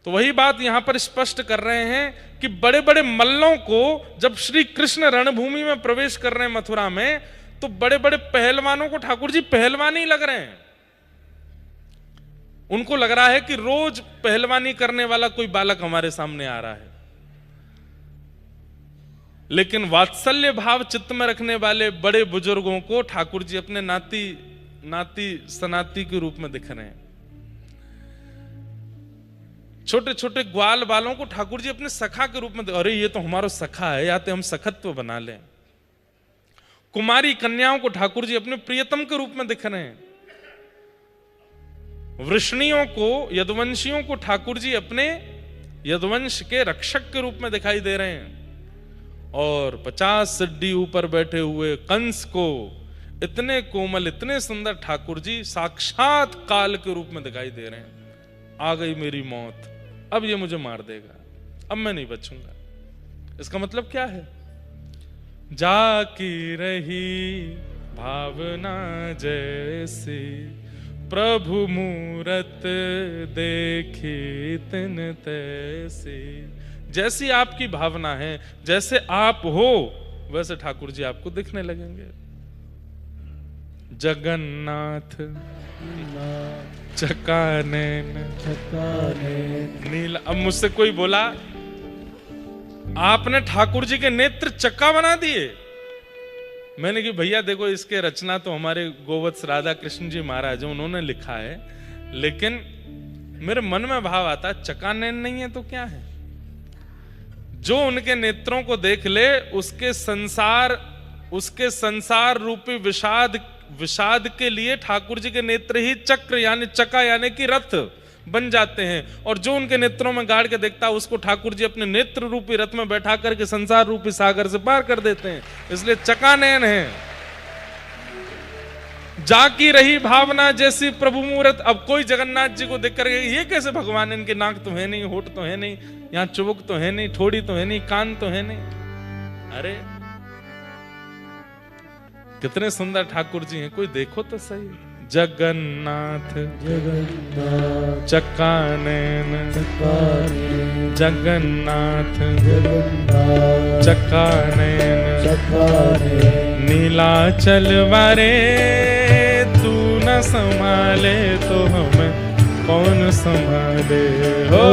तो वही बात यहां पर स्पष्ट कर रहे हैं कि बड़े बड़े मल्लों को जब श्री कृष्ण रणभूमि में प्रवेश कर रहे हैं मथुरा में, तो बड़े बड़े पहलवानों को ठाकुर जी पहलवान ही लग रहे हैं। उनको लग रहा है कि रोज पहलवानी करने वाला कोई बालक हमारे सामने आ रहा है। लेकिन वात्सल्य भाव चित्त में रखने वाले बड़े बुजुर्गों को ठाकुर जी अपने नाती सनाती के रूप में दिख रहे हैं। छोटे छोटे ग्वाल बालों को ठाकुर जी अपने सखा के रूप में, अरे ये तो हमारा सखा है, या तो हम सखत्व बना लें। कुमारी कन्याओं को ठाकुर जी अपने प्रियतम के रूप में दिख रहे हैं। वृष्णियों को, यदुवंशियों को ठाकुर जी अपने यदुवंश के रक्षक के रूप में दिखाई दे रहे हैं। और 50 सिड्डी ऊपर बैठे हुए कंस को इतने कोमल, इतने सुंदर ठाकुर जी साक्षात काल के रूप में दिखाई दे रहे हैं। आ गई मेरी मौत, अब ये मुझे मार देगा, अब मैं नहीं बचूंगा। इसका मतलब क्या है? जाकी रही भावना जैसी, प्रभु मूरत देखी तिन तैसी। जैसी आपकी भावना है, जैसे आप हो, वैसे ठाकुर जी आपको दिखने लगेंगे। जगन्नाथ चकानैन नीला। अब मुझसे कोई बोला आपने ठाकुर जी के नेत्र चक्का बना दिए। मैंने कि भैया देखो, इसके रचना तो हमारे गोवत्स राधा कृष्ण जी महाराज उन्होंने लिखा है, लेकिन मेरे मन में भाव आता है चकानैन नहीं है तो क्या है? जो उनके नेत्रों को देख ले, उसके संसार रूपी विषाद के लिए ठाकुर जी के नेत्र ही चक्र यानी चक्का यानी कि रथ बन जाते हैं। और जो उनके नेत्रों में गाड़ के देखता है, उसको ठाकुर जी अपने नेत्र रूपी रथ में बैठा करके संसार रूपी सागर से पार कर देते हैं। इसलिए चकानैन है। जाकी रही भावना जैसी प्रभु मूरत। अब कोई जगन्नाथ जी को देख कर ये कैसे भगवान, इनके नाक तो है नहीं, होठ तो है नहीं, यहाँ चुबुक तो है नहीं, ठोड़ी तो है नहीं, कान तो है नहीं। अरे कितने सुंदर ठाकुर जी हैं, कोई देखो तो सही। जगन्नाथ जगन्नाथ चकानैन जगन्नाथ चकानैन नीलाचल वारे, तू न संभाले तो हमें कौन संभाले हो।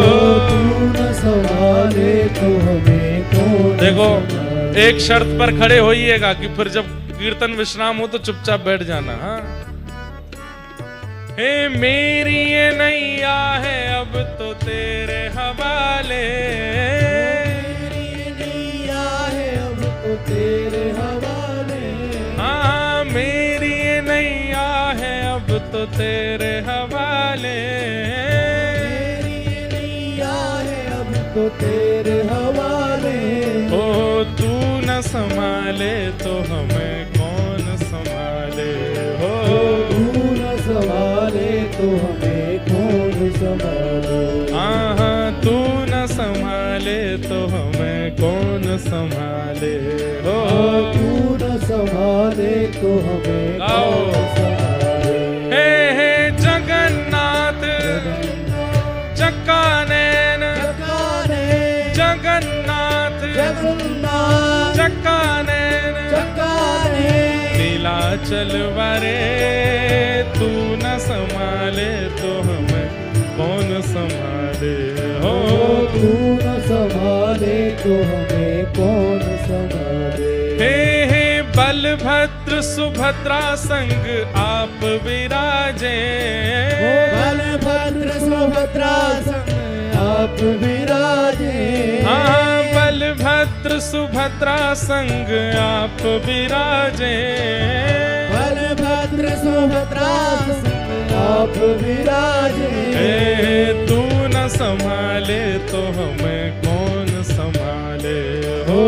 तू न संभाले तो हमें कौन। देखो, एक शर्त पर खड़े होइएगा कि फिर जब कीर्तन विश्राम हो तो चुपचाप बैठ जाना। हाँ, हे मेरी ये नैया है अब तो तेरे हवाले, मेरी नैया है अब तो तेरे हवाले। हाँ, मेरी ये नैया है अब तो तेरे हवाले, मेरी नैया है अब तो तेरे हवाले। ओ तू न संभाले तो हमें कौन संभाले हो। तू न संभाले तो हमें कौन संभाले। हाँ, तू न संभाले तो हमें कौन संभाले हो। तू न संभाले तो हमें कौन संभाले। हे जगन्नाथ चकानैन चकानैन जगन्नाथ जगन्नाथ चलवा रे तू न संभाले तो हमें कौन संभाले हो। तू न संभाले तो हमें कौन संभाले। हे बलभद्र सुभद्रा संग आप विराजे। बलभद्र सुभद्रा संग आप विराजे। हाँ बलभद्र सुभद्रा संग आप विराजे। बलभद्र सुभद्रा संग आप विराजे। तू न संभाले तो हमें कौन संभाले हो।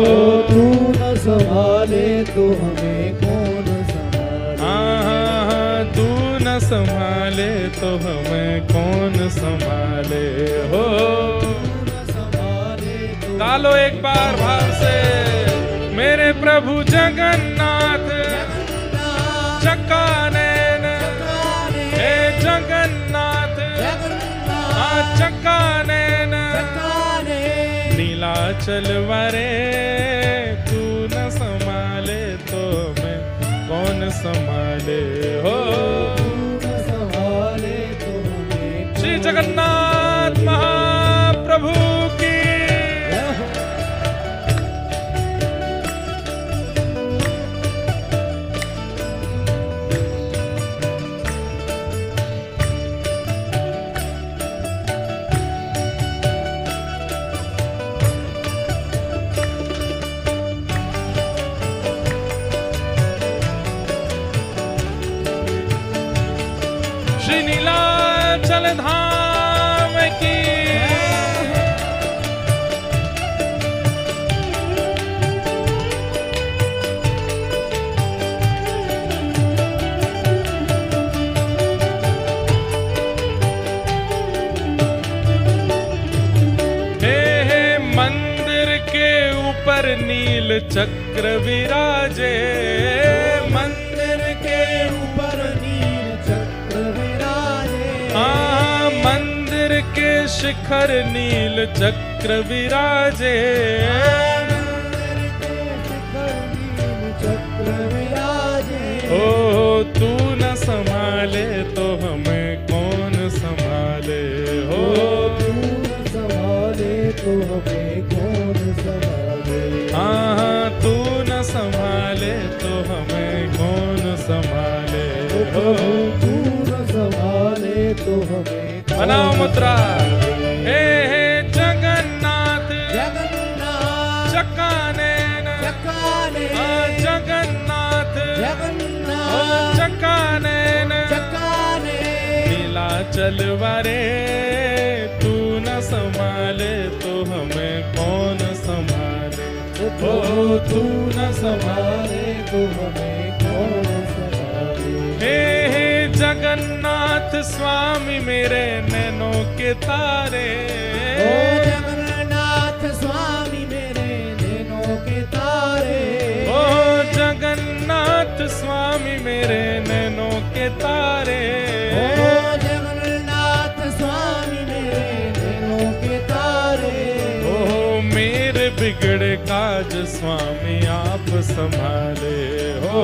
तू न संभाले तो हमें कौन संभाले। हाँ तू न संभाले तो हमें कौन संभाले हो। तालो एक बार भाव से मेरे प्रभु जगन्नाथ चक्का नैन हे जगन्नाथ चक्का नैन नीलाचल वरे तू न संभाले तो मैं कौन संभाले हो। श्री जगन्नाथ महाप्रभु की श्री नीलाचल धाम की हे मंदिर के ऊपर नील चक्र विराजे। मंदिर के ऊपर नील चक्र विराजे। हाँ मंदिर के शिखर नील चक्र विराजे। ओ तू न संभाले तो हमें कौन संभाले हो। तू न संभाले तो हमें कौन संभाले। हाँ तू न संभाले तो हमें कौन संभाले हो। तू न संभाले तो हमें बनाओ मुद्रा। हे जगन्नाथ जगन्नाथ चक्का नैन जगन्नाथ चक्का नैन नीलाचल वरे तू न संभाले तो हमें कौन संभाले हो। तू न संभाले तो हमें कौन संभाले। हे जगन्नाथ स्वामी मेरे नैनों के तारे। ओ जगन्नाथ स्वामी मेरे नैनों के तारे। ओ जगन्नाथ स्वामी मेरे नैनों के तारे। ओ जगन्नाथ स्वामी मेरे नैनों के तारे। ओ मेरे बिगड़े काज स्वामी आप संभाले हो।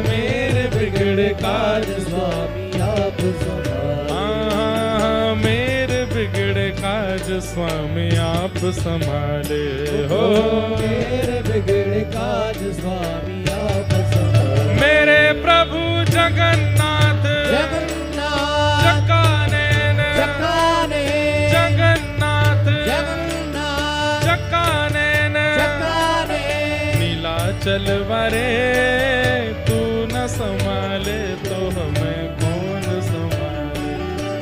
मेरे बिगड़े काज स्वामी आप संभाले। हाँ मेरे बिगड़े काज स्वामी आप संभाले हो। मेरे बिगड़े काज स्वामी आप संभाले। मेरे प्रभु जगन्नाथ जगन्नाथ चक्का नैन चक्काने जगन्नाथ जगन्नाथ चक्का नैन चक्काने नीलाचल वरे तू न संभाले तो हमें कौन संभाले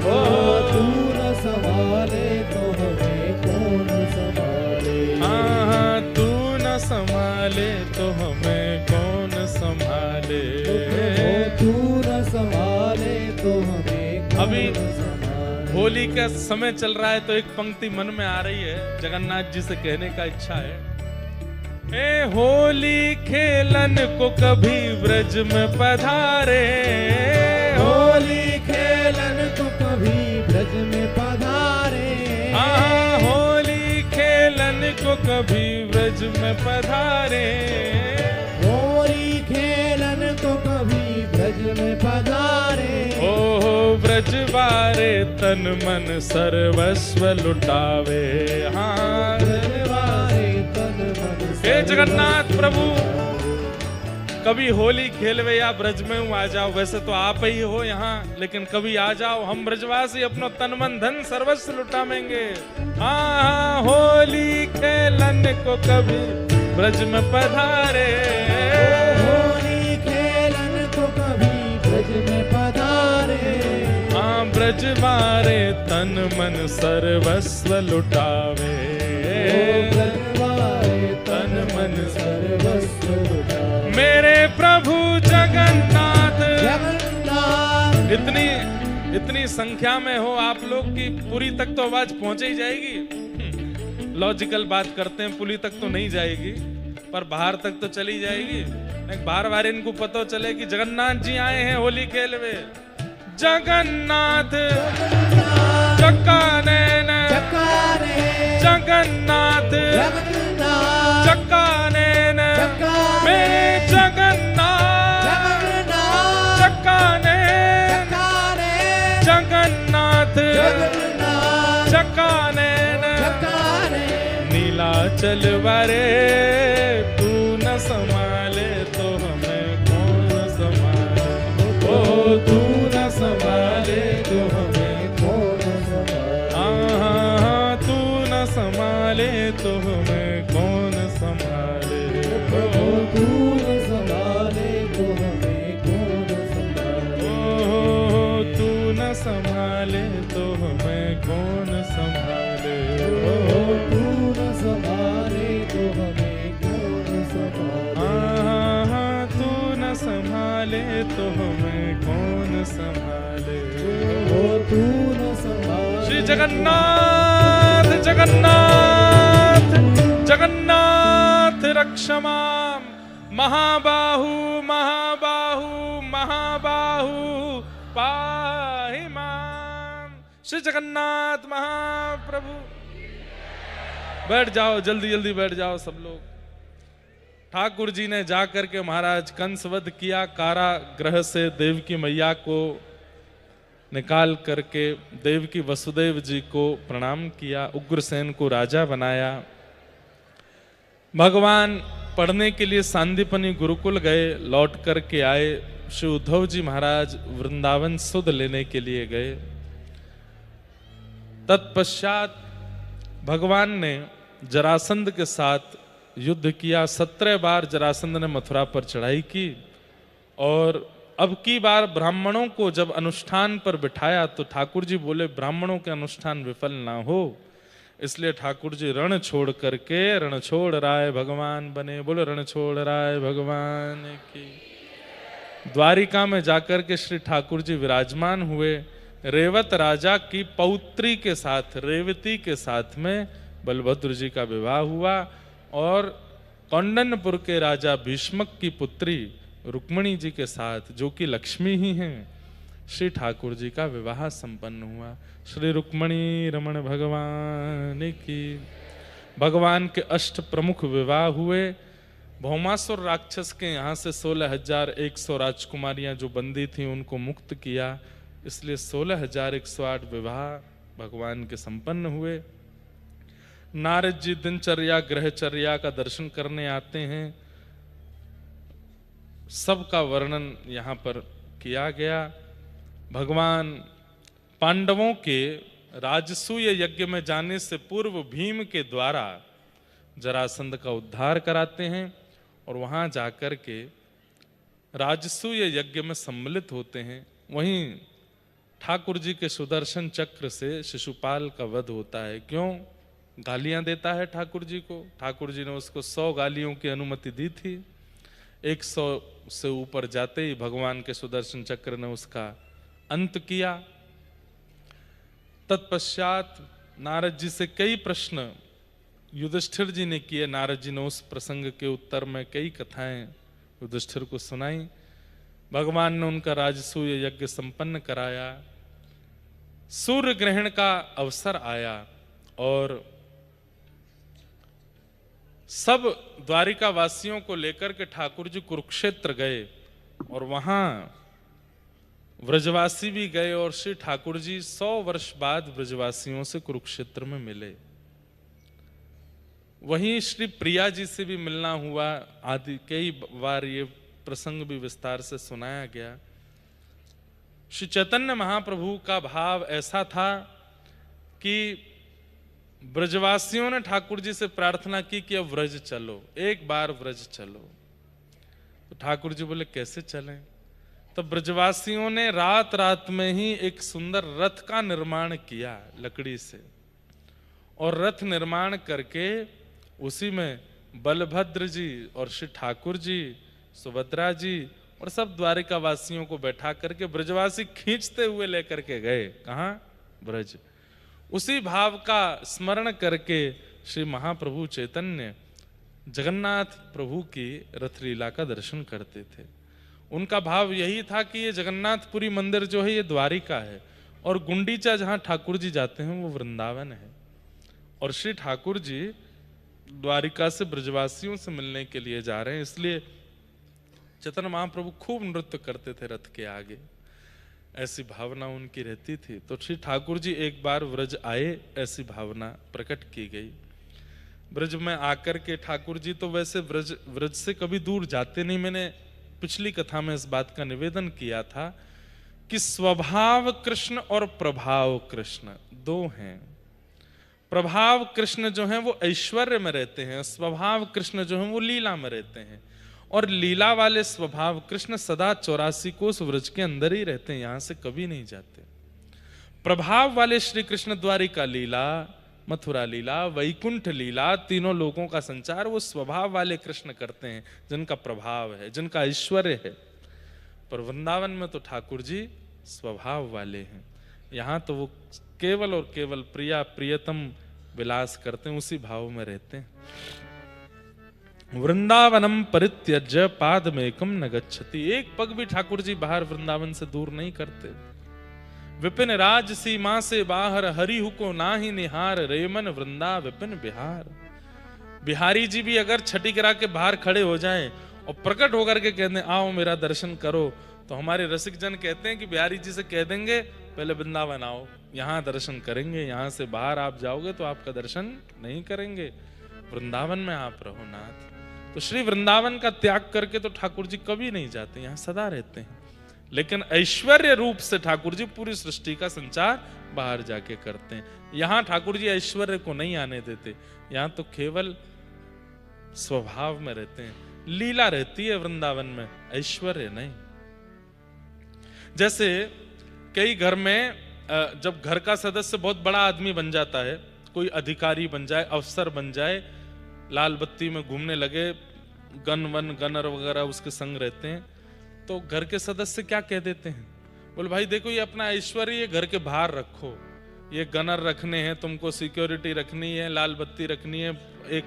ओ हो। तू न संभाले तो हमें कौन संभाले। हाँ तू न संभाले तो हमें कौन संभाले। ओ तू न संभाले तो हमें कौन अभी संभाले। होली का समय चल रहा है तो एक पंक्ति मन में आ रही है, जगन्नाथ जी से कहने का इच्छा है। ए होली खेलन को कभी ब्रज में पधारे। होली खेलन को कभी ब्रज में पधारे। हाँ होली खेलन को कभी ब्रज में पधारे। होली खेलन को कभी ब्रज ब्रजवारे तन मन सर्वस्व लुटावे। हाँ ब्रजवारे तन मन हे जगन्नाथ प्रभु, कभी होली खेलवे या ब्रज में हूँ आ जाओ। वैसे तो आप ही हो यहाँ, लेकिन कभी आ जाओ, हम ब्रजवासी अपनो तन मन धन सर्वस्व लुटावेंगे। हाँ हाँ होली खेलन को कभी ब्रज में पधारे। होली खेलन को कभी ब्रज में पधारे। हाँ ब्रजवारे तन मन सर्वस्व लुटावे। ब्रजवारे तन मन सर्वस्व लुटावे। मेरे प्रभु जगन्नाथ, जगन्नाथ। इतनी संख्या में हो आप लोग की पुरी तक तो आवाज पहुंच ही जाएगी। लॉजिकल बात करते हैं, पुरी तक तो नहीं जाएगी पर बाहर तक तो चली जाएगी। बार बार इनको पता चले कि जगन्नाथ जी आए हैं होली खेलवे। जगन्नाथ चक्काने जगन्नाथ चक्काने मेरे जगन्नाथ चक्काने जगन्नाथ चक्काने नीलाचल वारे तू न संभाले तो हमें कौन संभाले। ओ तू न संभाले तो हमें कौन संभाले। हाँ तू न संभाले तो हमें कौन संभाले। ओ तू न संभाले तो हमें कौन संभाले। ओ तू न संभाले तो हमें कौन संभाले। ओ तू न संभाले तो हमें कौन संभाले। हाँ तू न संभाले तो हमें कौन संभाले। ओ तू न संभाले। श्री जगन्नाथ जगन्नाथ जगन्नाथ रक्षमाम महाबाहु महाबाहु महाबाहु पाहि माम। श्री जगन्नाथ महाप्रभु। बैठ जाओ, जल्दी जल्दी बैठ जाओ सब लोग। ठाकुर जी ने जाकर के महाराज कंसवध किया, कारागृह से देवकी मैया को निकाल करके देवकी वसुदेव जी को प्रणाम किया, उग्रसेन को राजा बनाया। भगवान पढ़ने के लिए सांदीपनी गुरुकुल गए, लौट करके आए। श्री उद्धव जी महाराज वृंदावन सुध लेने के लिए गए। तत्पश्चात भगवान ने जरासंध के साथ युद्ध किया। 17 बार जरासंध ने मथुरा पर चढ़ाई की और अब की बार ब्राह्मणों को जब अनुष्ठान पर बिठाया तो ठाकुर जी बोले ब्राह्मणों के अनुष्ठान विफल ना हो, इसलिए ठाकुर जी रण छोड़ करके रण छोड़ राय भगवान बने। बोलो रण छोड़ राय भगवान की। द्वारिका में जाकर के श्री ठाकुर जी विराजमान हुए। रेवत राजा की पौत्री के साथ, रेवती के साथ में बलभद्र जी का विवाह हुआ और कौंडन्यपुर के राजा भीष्मक की पुत्री रुक्मणी जी के साथ, जो कि लक्ष्मी ही हैं, श्री ठाकुर जी का विवाह संपन्न हुआ। श्री रुक्मणी रमण भगवान की। भगवान के अष्ट प्रमुख विवाह हुए। भौमासुर राक्षस के यहाँ से 16,100 राजकुमारियां जो बंदी थीं उनको मुक्त किया, इसलिए 16,108 विवाह भगवान के संपन्न हुए। नारद जी दिनचर्या ग्रहचर्या का दर्शन करने आते हैं, सबका वर्णन यहाँ पर किया गया। भगवान पांडवों के राजसूय यज्ञ में जाने से पूर्व भीम के द्वारा जरासंध का उद्धार कराते हैं और वहाँ जाकर के राजसूय यज्ञ में सम्मिलित होते हैं। वहीं ठाकुर जी के सुदर्शन चक्र से शिशुपाल का वध होता है। क्यों? गालियां देता है ठाकुर जी को। ठाकुर जी ने उसको 100 गालियों की अनुमति दी थी। 100 से ऊपर जाते ही भगवान के सुदर्शन चक्र ने उसका अंत किया। तत्पश्चात नारद जी से कई प्रश्न युधिष्ठिर जी ने किए। नारद जी ने उस प्रसंग के उत्तर में कई कथाएं युधिष्ठिर को सुनाई। भगवान ने उनका राजसूय यज्ञ संपन्न कराया। सूर्य ग्रहण का अवसर आया और सब द्वारिका वासियों को लेकर के ठाकुर जी कुरुक्षेत्र गए और वहां ब्रजवासी भी गए और श्री ठाकुर जी 100 वर्ष बाद ब्रजवासियों से कुरुक्षेत्र में मिले। वहीं श्री प्रिया जी से भी मिलना हुआ आदि कई बार ये प्रसंग भी विस्तार से सुनाया गया। श्री चैतन्य महाप्रभु का भाव ऐसा था कि ब्रजवासियों ने ठाकुर जी से प्रार्थना की कि अब व्रज चलो, एक बार व्रज चलो। तो ठाकुर जी बोले कैसे चलें? तो ब्रजवासियों ने रात रात में ही एक सुंदर रथ का निर्माण किया लकड़ी से, और रथ निर्माण करके उसी में बलभद्र जी और श्री ठाकुर जी, सुभद्रा जी और सब द्वारिका वासियों को बैठा करके ब्रजवासी खींचते हुए लेकर के गए। कहाँ? ब्रज। उसी भाव का स्मरण करके श्री महाप्रभु चैतन्य जगन्नाथ प्रभु की रथलीला का दर्शन करते थे। उनका भाव यही था कि ये जगन्नाथपुरी मंदिर जो है ये द्वारिका है, और गुंडीचा जहाँ ठाकुर जी जाते हैं वो वृंदावन है। और श्री ठाकुर जी द्वारिका से ब्रजवासियों से मिलने के लिए जा रहे हैं, इसलिए चैतन्य महाप्रभु खूब नृत्य करते थे रथ के आगे, ऐसी भावना उनकी रहती थी। तो श्री ठाकुर जी एक बार व्रज आए, ऐसी भावना प्रकट की गई। ब्रज में आकर के ठाकुर जी तो वैसे व्रज से कभी दूर जाते नहीं। मैंने पिछली कथा में इस बात का निवेदन किया था कि स्वभाव कृष्ण और प्रभाव कृष्ण दो हैं। प्रभाव कृष्ण जो हैं वो ऐश्वर्य में रहते हैं, स्वभाव कृष्ण जो हैं वो लीला में रहते हैं। और लीला वाले स्वभाव कृष्ण सदा 84 कोस व्रज के अंदर ही रहते हैं, यहां से कभी नहीं जाते। प्रभाव वाले श्री कृष्ण द्वारिका लीला, मथुरा लीला, वैकुंठ लीला, तीनों लोगों का संचार वो स्वभाव वाले कृष्ण करते हैं, जिनका प्रभाव है, जिनका ऐश्वर्य है। पर वृंदावन में तो ठाकुर जी स्वभाव वाले हैं। यहाँ तो वो केवल और केवल प्रिया प्रियतम विलास करते हैं, उसी भाव में रहते हैं। वृंदावनम परित्यज्य पादमेकम न गच्छति। एक पग भी ठाकुर जी बाहर वृंदावन से दूर नहीं करते। विपिन राज सीमा से बाहर हरिहु को नाही निहार, रेमन वृंदा विपिन बिहार। बिहारी जी भी अगर छठी गिरा के बाहर खड़े हो जाएं और प्रकट होकर के कहते हैं आओ मेरा दर्शन करो, तो हमारे रसिक जन कहते हैं कि बिहारी जी से कह देंगे पहले वृंदावन आओ, यहाँ दर्शन करेंगे, यहाँ से बाहर आप जाओगे तो आपका दर्शन नहीं करेंगे, वृंदावन में आप रहो नाथ। तो श्री वृंदावन का त्याग करके तो ठाकुर जी कभी नहीं जाते, यहाँ सदा रहते हैं। लेकिन ऐश्वर्य रूप से ठाकुर जी पूरी सृष्टि का संचार बाहर जाके करते हैं। यहाँ ठाकुर जी ऐश्वर्य को नहीं आने देते, यहाँ तो केवल स्वभाव में रहते हैं। लीला रहती है वृंदावन में, ऐश्वर्य नहीं। जैसे कई घर में जब घर का सदस्य बहुत बड़ा आदमी बन जाता है, कोई अधिकारी बन जाए, अफसर बन जाए, लाल बत्ती में घूमने लगे, गनर वगैरह उसके संग रहते हैं, तो घर के सदस्य क्या कह देते हैं? बोले भाई देखो ये अपना ऐश्वर्य ये घर के बाहर रखो, ये गनर रखने हैं, तुमको सिक्योरिटी रखनी है, लाल बत्ती रखनी है, एक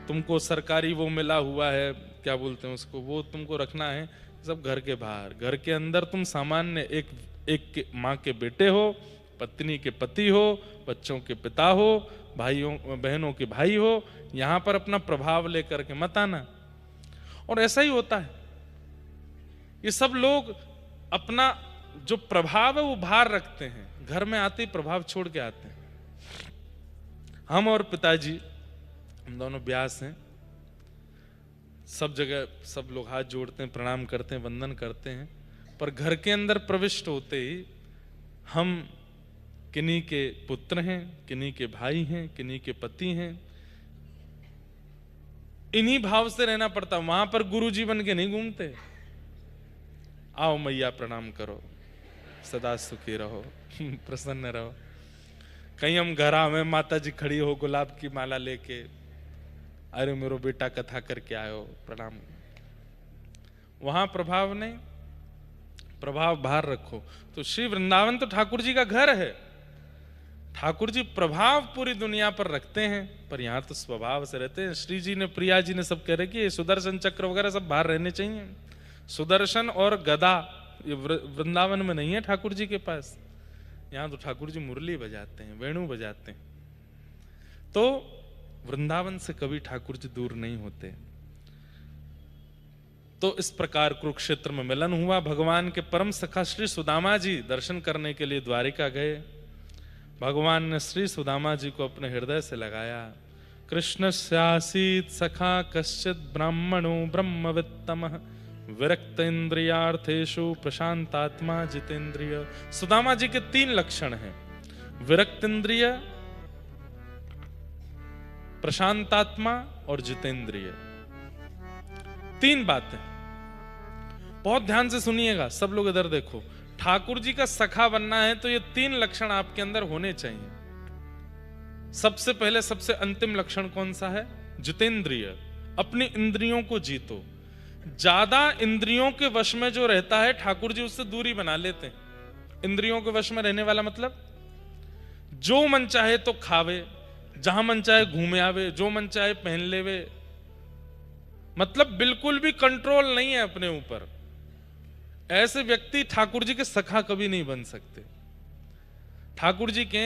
तुमको सरकारी वो मिला हुआ है, क्या बोलते हैं उसको, वो तुमको रखना है, सब घर के बाहर। घर के अंदर तुम सामान्य एक माँ के बेटे हो, पत्नी के पति हो, बच्चों के पिता हो, भाइयों बहनों के भाई हो, यहाँ पर अपना प्रभाव लेकर के मत आना। और ऐसा ही होता है, ये सब लोग अपना जो प्रभाव है वो बाहर रखते हैं, घर में आते ही प्रभाव छोड़ के आते हैं। हम और पिताजी हम दोनों ब्यास हैं, सब जगह सब लोग हाथ जोड़ते हैं, प्रणाम करते हैं, वंदन करते हैं, पर घर के अंदर प्रविष्ट होते ही हम किन्हीं के पुत्र हैं, किन्हीं के भाई हैं, किन्हीं के पति हैं, इन्हीं भाव से रहना पड़ता। वहां पर गुरु जी बन के नहीं घूमते, आओ मैया प्रणाम करो, सदा सुखी रहो, प्रसन्न रहो। कहीं हम घर में माता जी खड़ी हो गुलाब की माला लेके, अरे मेरो बेटा कथा करके आयो, प्रणाम। वहां प्रभाव नहीं, प्रभाव बाहर रखो। तो श्री वृंदावन तो ठाकुर जी का घर है, ठाकुर जी प्रभाव पूरी दुनिया पर रखते हैं, पर यहाँ तो स्वभाव से रहते हैं। श्री जी ने, प्रिया जी ने सब कह रहे कि सुदर्शन चक्र वगैरह सब बाहर रहने चाहिए। सुदर्शन और गदा ये वृंदावन में नहीं है ठाकुर जी के पास, यहाँ तो ठाकुर जी मुरली बजाते हैं, वेणु बजाते हैं। तो वृंदावन से कभी ठाकुर जी दूर नहीं होते। तो इस प्रकार कुरुक्षेत्र में मिलन हुआ। भगवान के परम सखा श्री सुदामा जी दर्शन करने के लिए द्वारिका गए। भगवान ने श्री सुदामा जी को अपने हृदय से लगाया। कृष्णस्यासीत् सखा कश्चित् ब्राह्मणो ब्रह्मवित्तमः विरक्त इंद्रियार्थेषु प्रशांतात्मा जितेंद्रिय। सुदामा जी के 3 लक्षण हैं, विरक्त इंद्रिय, प्रशांतात्मा और जितेंद्रिय। 3 बातें, बहुत ध्यान से सुनिएगा सब लोग, इधर देखो। ठाकुर जी का सखा बनना है तो ये 3 लक्षण आपके अंदर होने चाहिए। सबसे पहले सबसे अंतिम लक्षण कौन सा है? जितेंद्रिय। अपनी इंद्रियों को जीतो। ज्यादा इंद्रियों के वश में जो रहता है ठाकुर जी उससे दूरी बना लेते हैं। इंद्रियों के वश में रहने वाला मतलब जो मन चाहे तो खावे, जहां मन चाहे घूमे आवे, जो मन चाहे पहन लेवे, मतलब बिल्कुल भी कंट्रोल नहीं है अपने ऊपर। ऐसे व्यक्ति ठाकुर जी के सखा कभी नहीं बन सकते। ठाकुर जी के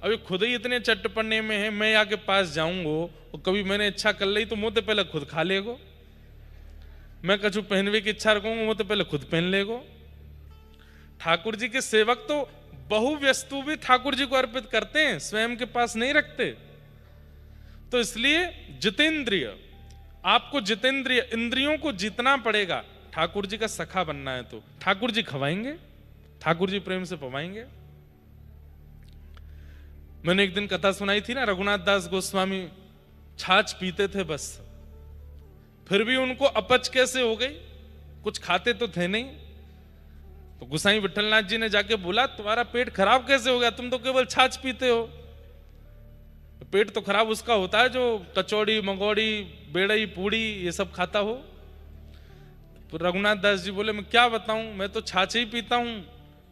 अभी खुद ही इतने चट्टपन्ने में है, मैं आके पास जाऊंगो और कभी मैंने इच्छा कर ली तो मुंह तो पहले खुद खा लेगो। मैं कछु पहनवे की इच्छा रखूंगा मुंह तो पहले खुद पहन लेगो। ठाकुर जी के सेवक तो बहुवस्तु भी ठाकुर जी को अर्पित करते हैं, स्वयं के पास नहीं रखते। तो इसलिए जितेंद्रिय, आपको जितेंद्रिय इंद्रियों को जीतना पड़ेगा। ठाकुर जी का सखा बनना है तो ठाकुर जी खवाएंगे, ठाकुर जी प्रेम से पवाएंगे। मैंने एक दिन कथा सुनाई थी ना, रघुनाथ दास गोस्वामी छाछ पीते थे बस, फिर भी उनको अपच कैसे हो गई, कुछ खाते तो थे नहीं। तो गुसाई विठलनाथ जी ने जाके बोला तुम्हारा पेट खराब कैसे हो गया, तुम तो केवल छाछ पीते हो। पेट तो खराब उसका होता है जो कचौड़ी मंगौड़ी बेड़ई पूड़ी ये सब खाता हो। तो रघुनाथ दास जी बोले मैं क्या बताऊं, मैं तो छाछ ही पीता हूं,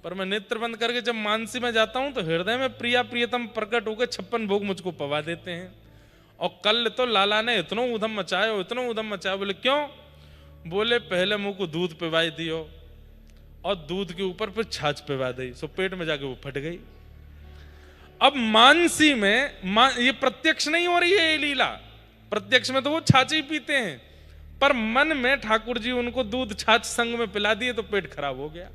पर मैं नेत्र बंद करके जब मानसी में जाता हूं तो हृदय में प्रिया प्रियतम प्रकट होकर 56 भोग मुझको पवा देते हैं। और कल तो लाला ने इतना उधम मचाया, इतना उधम मचाया। बोले क्यों? बोले पहले मुंह को दूध पिवाई दियो और दूध के ऊपर फिर छाछ पिवा दी, सो पेट में जाके वो फट गई। अब मानसी में ये प्रत्यक्ष नहीं हो रही है ये लीला, प्रत्यक्ष में तो वो छाछ ही पीते हैं, पर मन में ठाकुर जी उनको दूध छाछ संग में पिला दिए तो पेट खराब हो गया।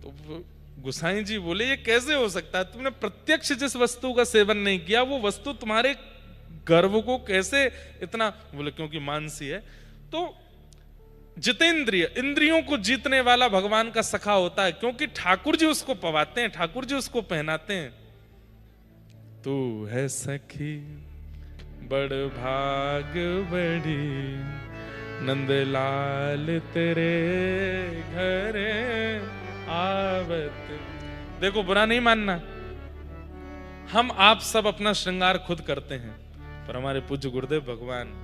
तो गुसाई जी बोले ये कैसे हो सकता है, तुमने प्रत्यक्ष जिस वस्तु का सेवन नहीं किया वो वस्तु तुम्हारे गर्व को कैसे इतना। बोले क्योंकि मानसी है। तो जितेंद्रिय, इंद्रियों को जीतने वाला भगवान का सखा होता है, क्योंकि ठाकुर जी उसको पवाते हैं, ठाकुर जी उसको पहनाते हैं। तू है सखी बड़ भाग बड़ी, नंदलाल तेरे घर आवत। देखो बुरा नहीं मानना, हम आप सब अपना श्रृंगार खुद करते हैं, पर हमारे पूज्य गुरुदेव भगवान,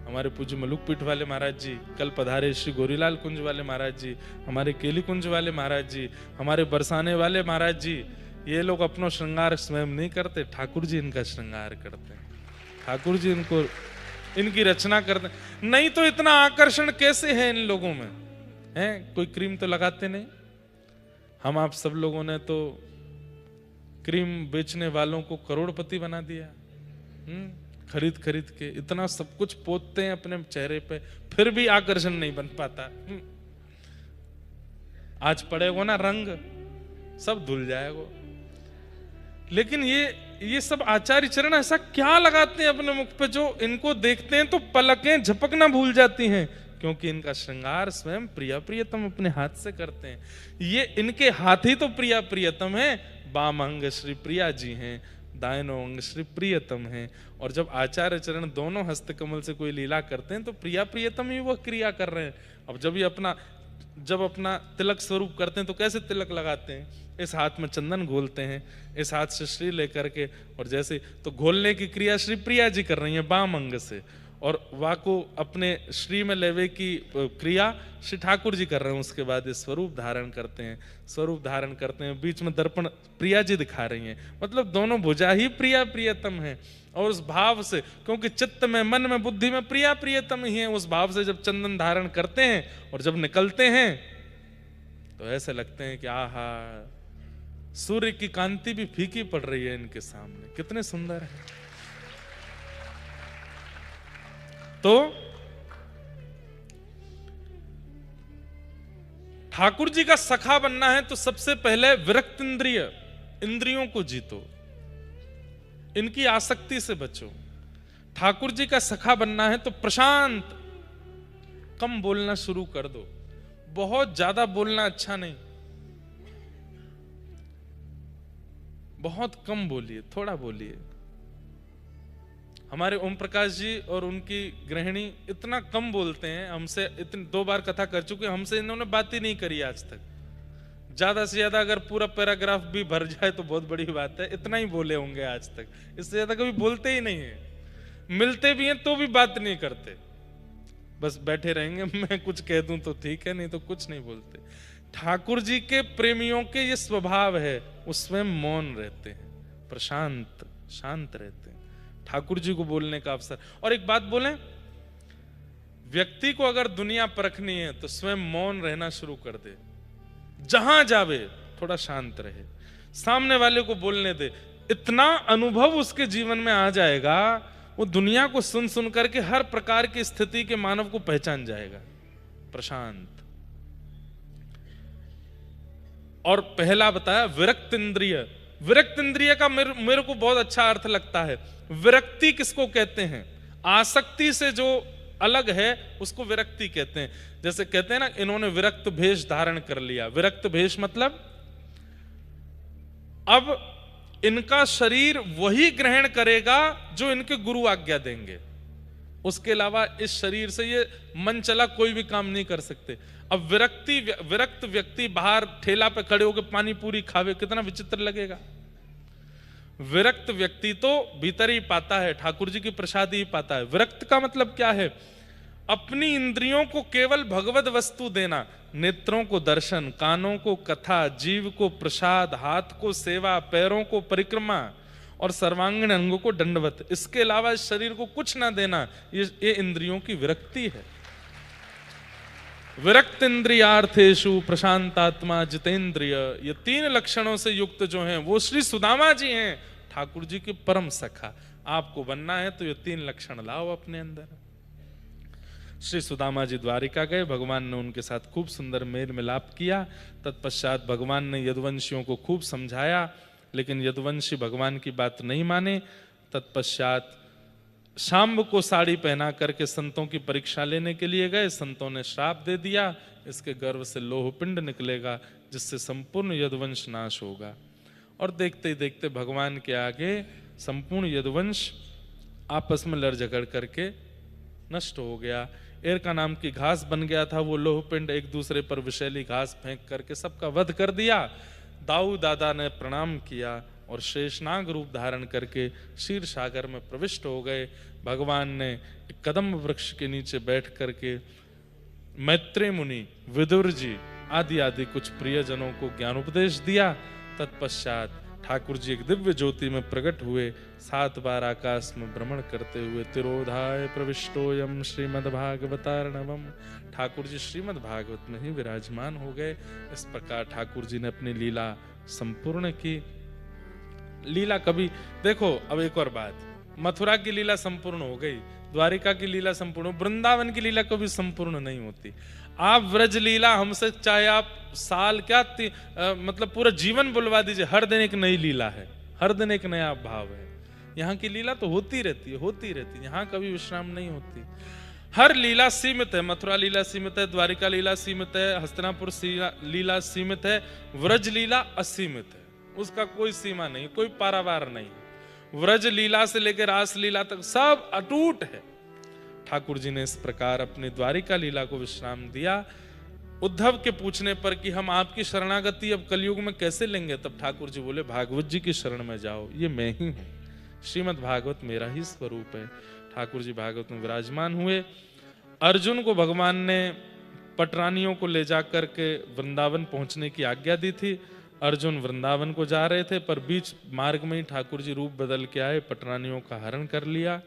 हमारे पूज्य मलुक पीठ वाले महाराज जी, कल पधारे श्री गोरीलाल कुंज वाले महाराज जी, हमारे केली कुंज वाले महाराज जी, हमारे बरसाने वाले महाराज जी, ये लोग अपना श्रृंगार स्वयं नहीं करते, ठाकुर जी इनका श्रृंगार करते हैं। ठाकुर जी इनको इनकी रचना करते हैं। नहीं तो इतना आकर्षण कैसे है इन लोगों में, है कोई क्रीम तो लगाते नहीं। हम आप सब लोगों ने तो क्रीम बेचने वालों को करोड़पति बना दिया, खरीद खरीद के इतना सब कुछ पोतते हैं अपने चेहरे पे, फिर भी आकर्षण नहीं बन पाता। आज पड़ेगा ना रंग सब धुल जाएगा। लेकिन ये सब आचार्य चरण ऐसा क्या लगाते हैं अपने मुख पे जो इनको देखते हैं तो पलकें झपकना भूल जाती हैं, क्योंकि इनका श्रृंगार स्वयं प्रिया प्रियतम अपने हाथ से करते हैं। ये इनके हाथ ही तो प्रिया प्रियतम है। बाम अंग श्री प्रिया जी हैं, दाहिनो अंग श्री प्रियतम हैं। और जब आचार्य चरण दोनों हस्त कमल से कोई लीला करते हैं तो प्रिया प्रियतम ही वह क्रिया कर रहे हैं। अब जब अपना तिलक स्वरूप करते हैं तो कैसे तिलक लगाते हैं, इस हाथ में चंदन घोलते हैं, इस हाथ से श्री लेकर के, और जैसे तो घोलने की क्रिया श्री प्रिया जी कर रही है बाम अंग से, और वाको अपने श्री में लेवे की क्रिया श्री ठाकुर जी कर रहे हैं। उसके बाद ये स्वरूप धारण करते हैं, स्वरूप धारण करते हैं, बीच में दर्पण प्रिया जी दिखा रही हैं, मतलब दोनों भुजा ही प्रिया प्रियतम है। और उस भाव से, क्योंकि चित्त में मन में बुद्धि में प्रिया प्रियतम ही है, उस भाव से जब चंदन धारण करते हैं और जब निकलते हैं तो ऐसे लगते हैं कि आहा, सूर्य की कांति भी फीकी पड़ रही है इनके सामने, कितने सुंदर है। तो ठाकुर जी का सखा बनना है तो सबसे पहले विरक्त इंद्रियों को जीतो, इनकी आसक्ति से बचो। ठाकुर जी का सखा बनना है तो प्रशांत, कम बोलना शुरू कर दो। बहुत ज्यादा बोलना अच्छा नहीं, बहुत कम बोलिए, थोड़ा बोलिए। हमारे ओम प्रकाश जी और उनकी गृहिणी इतना कम बोलते हैं, हमसे इतनी 2 बार कथा कर चुके, हमसे इन्होंने बात ही नहीं करी आज तक। ज्यादा से ज्यादा अगर पूरा पैराग्राफ भी भर जाए तो बहुत बड़ी बात है, इतना ही बोले होंगे आज तक, इससे ज्यादा कभी बोलते ही नहीं है। मिलते भी हैं तो भी बात नहीं करते, बस बैठे रहेंगे, मैं कुछ कह दूं तो ठीक है, नहीं तो कुछ नहीं बोलते। ठाकुर जी के प्रेमियों के ये स्वभाव है, वो स्वयं मौन रहते हैं, प्रशांत शांत रहते हैं। ठाकुर जी को बोलने का अवसर। और एक बात बोलें, व्यक्ति को अगर दुनिया परखनी है तो स्वयं मौन रहना शुरू कर दे, जहां जावे थोड़ा शांत रहे, सामने वाले को बोलने दे। इतना अनुभव उसके जीवन में आ जाएगा, वो दुनिया को सुन सुन करके हर प्रकार की स्थिति के मानव को पहचान जाएगा। प्रशांत। और पहला बताया विरक्त इंद्रिय। विरक्त इंद्रिय का मेरे को बहुत अच्छा अर्थ लगता है। विरक्ति किसको कहते हैं? आसक्ति से जो अलग है उसको विरक्ति कहते हैं। जैसे कहते हैं ना, इन्होंने विरक्त भेष धारण कर लिया। विरक्त भेष मतलब अब इनका शरीर वही ग्रहण करेगा जो इनके गुरु आज्ञा देंगे, उसके अलावा इस शरीर से ये मन चला कोई भी काम नहीं कर सकते। अब विरक्त व्यक्ति बाहर ठेला पे खड़े होकर पानी पूरी खावे, कितना विचित्र लगेगा। विरक्त व्यक्ति तो भीतर ही पाता है, ठाकुर जी की प्रसाद ही पाता है। विरक्त का मतलब क्या है? अपनी इंद्रियों को केवल भगवत वस्तु देना, नेत्रों को दर्शन, कानों को कथा, जीव को प्रसाद, हाथ को सेवा, पैरों को परिक्रमा और सर्वांगीण अंगों को दंडवत। इसके अलावा इस शरीर को कुछ ना देना, ये इंद्रियों की विरक्ति है। विरक्त इंद्रियार्थेषु प्रशांतात्मा जितेंद्रिय, ये 3 लक्षणों से युक्त जो हैं वो श्री सुदामा जी हैं, ठाकुर जी के परम सखा। आपको बनना है तो ये 3 लक्षण लाओ अपने अंदर। श्री सुदामा जी द्वारिका गए, भगवान ने उनके साथ खूब सुंदर मेल मिलाप किया। तत्पश्चात भगवान ने यदुवंशियों को खूब समझाया, लेकिन यदुवंशी भगवान की बात नहीं माने। तत्पश्चात शाम्ब को साड़ी पहना करके संतों की परीक्षा लेने के लिए गए। संतों ने श्राप दे दिया, इसके गर्भ से लोहपिंड निकलेगा जिससे संपूर्ण यदुवंश नाश होगा। और देखते ही देखते भगवान के आगे संपूर्ण यदुवंश आपस में लड़ झगड़ करके नष्ट हो गया। एरका नाम की घास बन गया था, वो लोहपिंड एक दूसरे पर विषैली घास फेंक करके सबका वध कर दिया। दाऊ दादा ने प्रणाम किया और शेषनाग रूप धारण करके क्षीर सागर में प्रविष्ट हो गए। भगवान ने कदम वृक्ष के नीचे बैठ करके मैत्रेय मुनि, विदुर जी आदि आदि कुछ प्रियजनों को ज्ञानोपदेश दिया। तत्पश्चात ठाकुर जी एक दिव्य ज्योति में प्रकट हुए, 7 बार आकाश में भ्रमण करते हुए तिरोधाय प्रविष्टोयम श्रीमद्भागवतार्णवम, ठाकुर जी श्रीमद् भागवत में ही विराजमान हो गए। इस प्रकार ठाकुर जी ने अपनी लीला संपूर्ण की। लीला कभी देखो, अब एक और बात, मथुरा की लीला संपूर्ण हो गई, द्वारिका की लीला संपूर्ण, वृंदावन की लीला कभी संपूर्ण नहीं होती। आप व्रज लीला हमसे चाहे आप साल क्या मतलब पूरा जीवन बुलवा दीजिए, हर दिन एक नई लीला है, हर दिन एक नया भाव है। यहाँ की लीला तो होती रहती है, होती रहती है, यहाँ कभी विश्राम नहीं होती। हर लीला सीमित है, मथुरा लीला सीमित है, द्वारिका लीला सीमित है, हस्तिनापुर लीला सीमित है, व्रज लीला असीमित है, उसका कोई सीमा नहीं, कोई पारावार नहीं। व्रज लीला से लेकर रास लीला तक सब अटूट है। ठाकुर जी ने इस प्रकार अपनी द्वारिका लीला को विश्राम दिया। उद्धव के पूछने पर कि हम आपकी शरणागति अब कलयुग में कैसे लेंगे, तब ठाकुर जी बोले भागवत जी की शरण में जाओ, ये मैं ही हूं, श्रीमद् भागवत मेरा ही स्वरूप है। ठाकुर जी भागवत में विराजमान हुए। अर्जुन को भगवान ने पटरानियों को ले जाकर के वृंदावन पहुंचने की आज्ञा दी थी। अर्जुन वृंदावन को जा रहे थे, पर बीच मार्ग में ही ठाकुर जी रूप बदल के आए, पटरानियों का हरण कर लिया।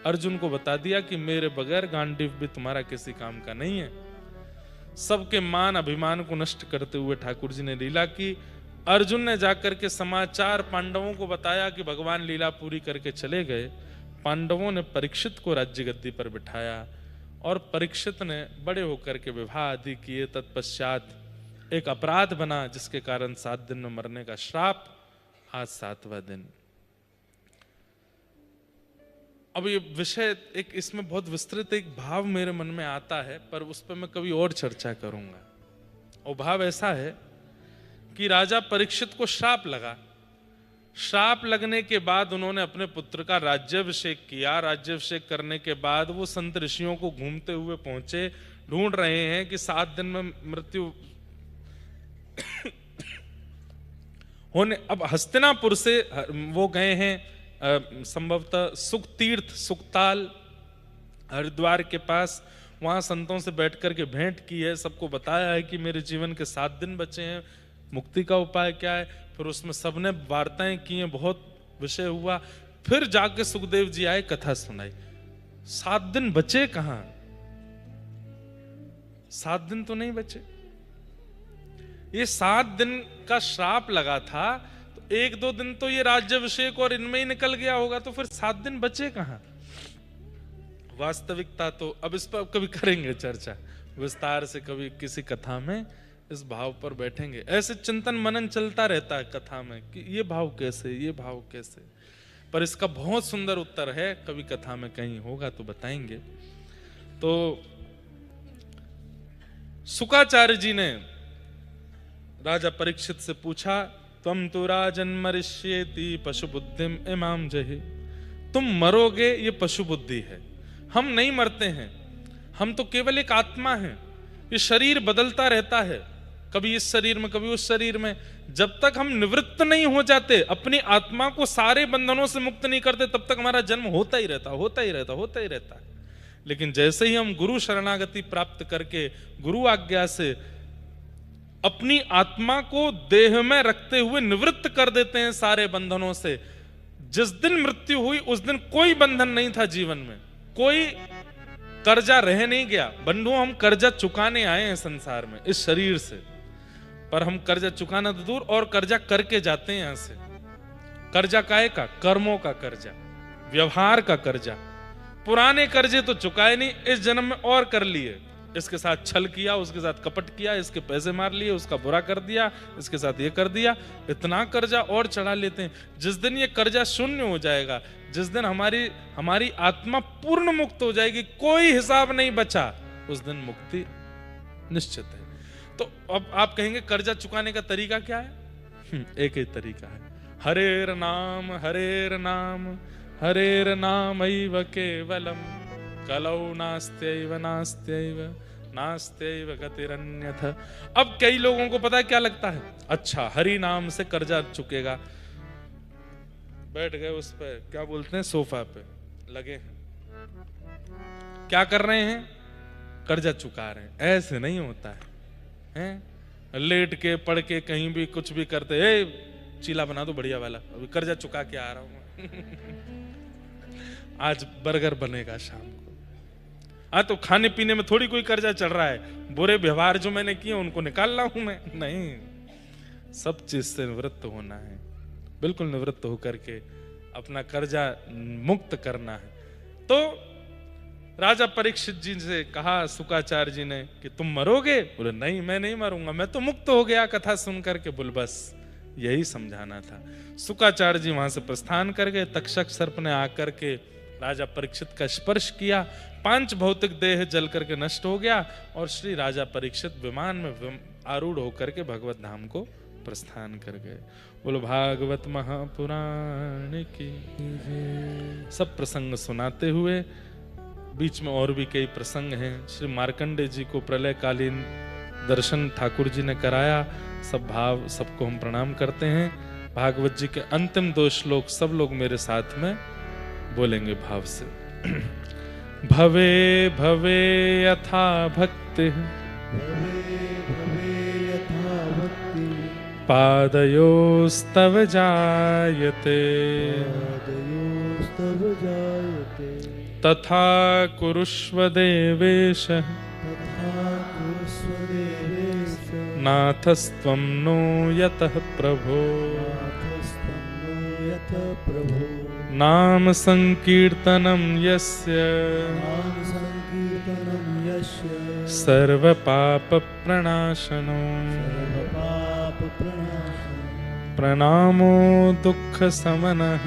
अर्जुन को बता दिया कि मेरे बगैर गांडीव भी तुम्हारा किसी काम का नहीं है। सबके मान अभिमान को नष्ट करते हुए ठाकुर जी ने लीला की। अर्जुन ने जाकर के समाचार पांडवों को बताया कि भगवान लीला पूरी करके चले गए। पांडवों ने परीक्षित को राज्य गद्दी पर बिठाया और परीक्षित ने बड़े होकर के विवाह आदि किए। तत्पश्चात एक अपराध बना, जिसके कारण 7 दिन में मरने का श्राप। आज 7वां दिन। अब ये विषय एक, इसमें बहुत विस्तृत एक भाव मेरे मन में आता है, पर उस पर मैं कभी और चर्चा करूंगा। और भाव ऐसा है कि राजा परीक्षित को श्राप लगा। श्राप लगने के बाद उन्होंने अपने पुत्र का राज्याभिषेक किया। राज्याभिषेक करने के बाद वो संत ऋषियों को घूमते हुए पहुंचे, ढूंढ रहे हैं कि 7 दिन में मृत्यु होने। अब हस्तिनापुर से वो गए हैं संभवतः सुख तीर्थ, सुखताल, हरिद्वार के पास। वहां संतों से बैठ करके भेंट की है, सबको बताया है कि मेरे जीवन के 7 दिन बचे हैं, मुक्ति का उपाय क्या है। फिर उसमें सबने वार्ताएं की हैं, बहुत विषय हुआ। फिर जाके सुखदेव जी आए, कथा सुनाई। 7 दिन बचे कहां? 7 दिन तो नहीं बचे। ये 7 दिन का श्राप लगा था, तो 1-2 दिन तो ये राज्याभिषेक और इनमें ही निकल गया होगा, तो फिर 7 दिन बचे कहां? वास्तविकता तो अब इस पर कभी करेंगे चर्चा विस्तार से, कभी किसी कथा में इस भाव पर बैठेंगे। ऐसे चिंतन मनन चलता रहता है कथा में कि ये भाव कैसे, ये भाव कैसे, पर इसका बहुत सुंदर उत्तर है, कभी कथा में कहीं होगा तो बताएंगे। तो शुकाचार्य जी ने राजा परीक्षित से पूछा, त्वं तु राजन मरिष्येति पशु बुद्धिम इमाम जहि। तुम मरोगे ये पशु बुद्धि है, हम नहीं मरते हैं, हम तो केवल एक आत्मा है। ये शरीर बदलता रहता है, कभी इस शरीर में कभी उस शरीर में। जब तक हम निवृत्त नहीं हो जाते, अपनी आत्मा को सारे बंधनों से मुक्त नहीं करते, तब तक हमारा जन्म होता ही रहता, होता ही रहता, होता ही रहता है। लेकिन जैसे ही हम गुरु शरणागति प्राप्त करके गुरु आज्ञा से अपनी आत्मा को देह में रखते हुए निवृत्त कर देते हैं सारे बंधनों से, जिस दिन मृत्यु हुई उस दिन कोई बंधन नहीं था जीवन में, कोई कर्जा रह नहीं गया। बंधुओं, हम कर्जा चुकाने आए हैं संसार में इस शरीर से, पर हम कर्जा चुकाना तो दूर, और कर्जा करके जाते हैं यहां से। कर्जा काहे का? कर्मों का कर्जा, व्यवहार का कर्जा। पुराने कर्जे तो चुकाए नहीं, इस जन्म में और कर लिए। इसके साथ छल किया, उसके साथ कपट किया, इसके पैसे मार लिए, उसका बुरा कर दिया, इसके साथ ये कर दिया, इतना कर्जा और चढ़ा लेते हैं। जिस दिन ये कर्जा शून्य हो जाएगा, जिस दिन हमारी आत्मा पूर्ण मुक्त हो जाएगी, कोई हिसाब नहीं बचा, उस दिन मुक्ति निश्चित है। तो अब आप कहेंगे कर्जा चुकाने का तरीका क्या है? एक ही तरीका है, हरेर नाम हरेर नाम हरेर नामैव केवलम कलौ नास्त्यैव नास्त्यैव नास्त्यैव गतिरन्यथ। अब कई लोगों को पता है क्या लगता है, अच्छा हरि नाम से कर्जा चुकेगा। बैठ गए उस पे, क्या बोलते हैं, सोफा पे लगे हैं, क्या कर रहे हैं? कर्जा चुका रहे हैं। ऐसे नहीं होता है, हैं? लेट के पढ़ के कहीं भी कुछ भी करते, चीला बना दो बढ़िया वाला, अभी कर्जा चुका के आ रहा हूं आज बर्गर बनेगा शाम को। हाँ, तो खाने पीने में थोड़ी कोई कर्जा चढ़ रहा है, बुरे व्यवहार जो मैंने किए उनको निकाल रहा हूं मैं, नहीं, सब चीज से निवृत्त होना है, बिल्कुल निवृत्त होकर के अपना कर्जा मुक्त करना है। तो राजा परीक्षित जी से कहा शुकाचार्य जी ने कि तुम मरोगे? बोले नहीं, मैं नहीं मरूंगा, मैं तो मुक्त हो गया कथा सुन करके। बोल बस यही समझाना था। शुकाचार्य जी वहां से प्रस्थान कर गए। तक्षक सर्प ने आकर के राजा परीक्षित का स्पर्श किया, 5 भौतिक देह जल करके नष्ट हो गया, और श्री राजा परीक्षित विमान में आरूढ़ होकर के भगवत धाम को प्रस्थान कर गए। बोलो भागवत महापुराण की। सब प्रसंग सुनाते हुए, बीच में और भी कई प्रसंग हैं। श्री मार्कंडेय जी को प्रलयकालीन दर्शन ठाकुर जी ने कराया। सब भाव सबको हम प्रणाम करते हैं। भागवत जी के अंतिम 2 श्लोक सब लोग मेरे साथ में बोलेंगे भाव से। भवे भवे यथा भक्ति पादयोस्तव जायते तथा कुरुष्व देवेश नाथस्त्वं नो यतः प्रभो। नाम संकीर्तनं यस्य यस्य सर्वपापप्रणाशनो सर्वपापप्रणाशनः प्रणामो दुःखशमनः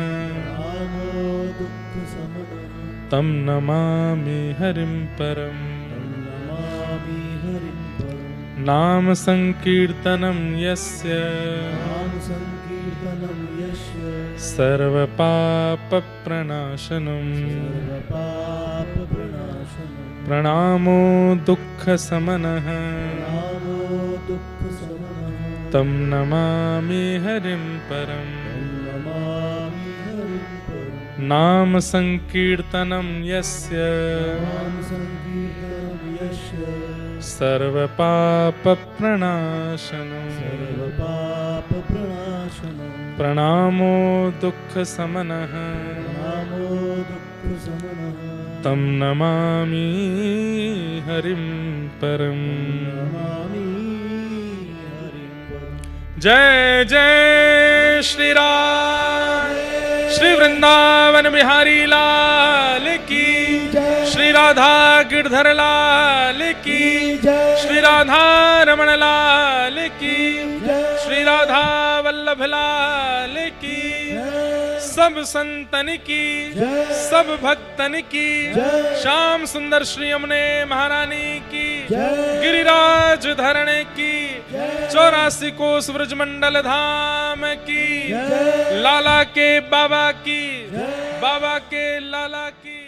नामो दुःखशमनः तं नमामि हरिं परम् नमामि हरिं परम् नाम संकीर्तनं यस्य नाम संकीर्तनं यस्य सर्वपापप्रणाशनम् सर्वपापप्रणाशनः प्रणामो दुःखशमनः नामो दुःखशमनः तं नमामि हरिं परम् नमामि हरिं परम् नाम संकीर्तनं यस्य नाम संकीर्तनं यस्य सर्वपापप्रणाशनम् सर्वपापप्रणाशनः प्रणामो दुःखशमनः नामो दुःखशमनः तं नमामि हरिं परम् नमामि हरिं परम् जय जय श्री राम श्री वृंदावन बिहारी लाल की श्री राधा गिरधर लाल की श्री राधा रमण लाल की श्री राधा वल्लभ लाल की सब संतन की सब भक्तन की श्याम सुंदर श्री यमुने महारानी की गिरिराज धरणे की 84 कोस ब्रजमंडल धाम की लाला के बाबा की बाबा के लाला की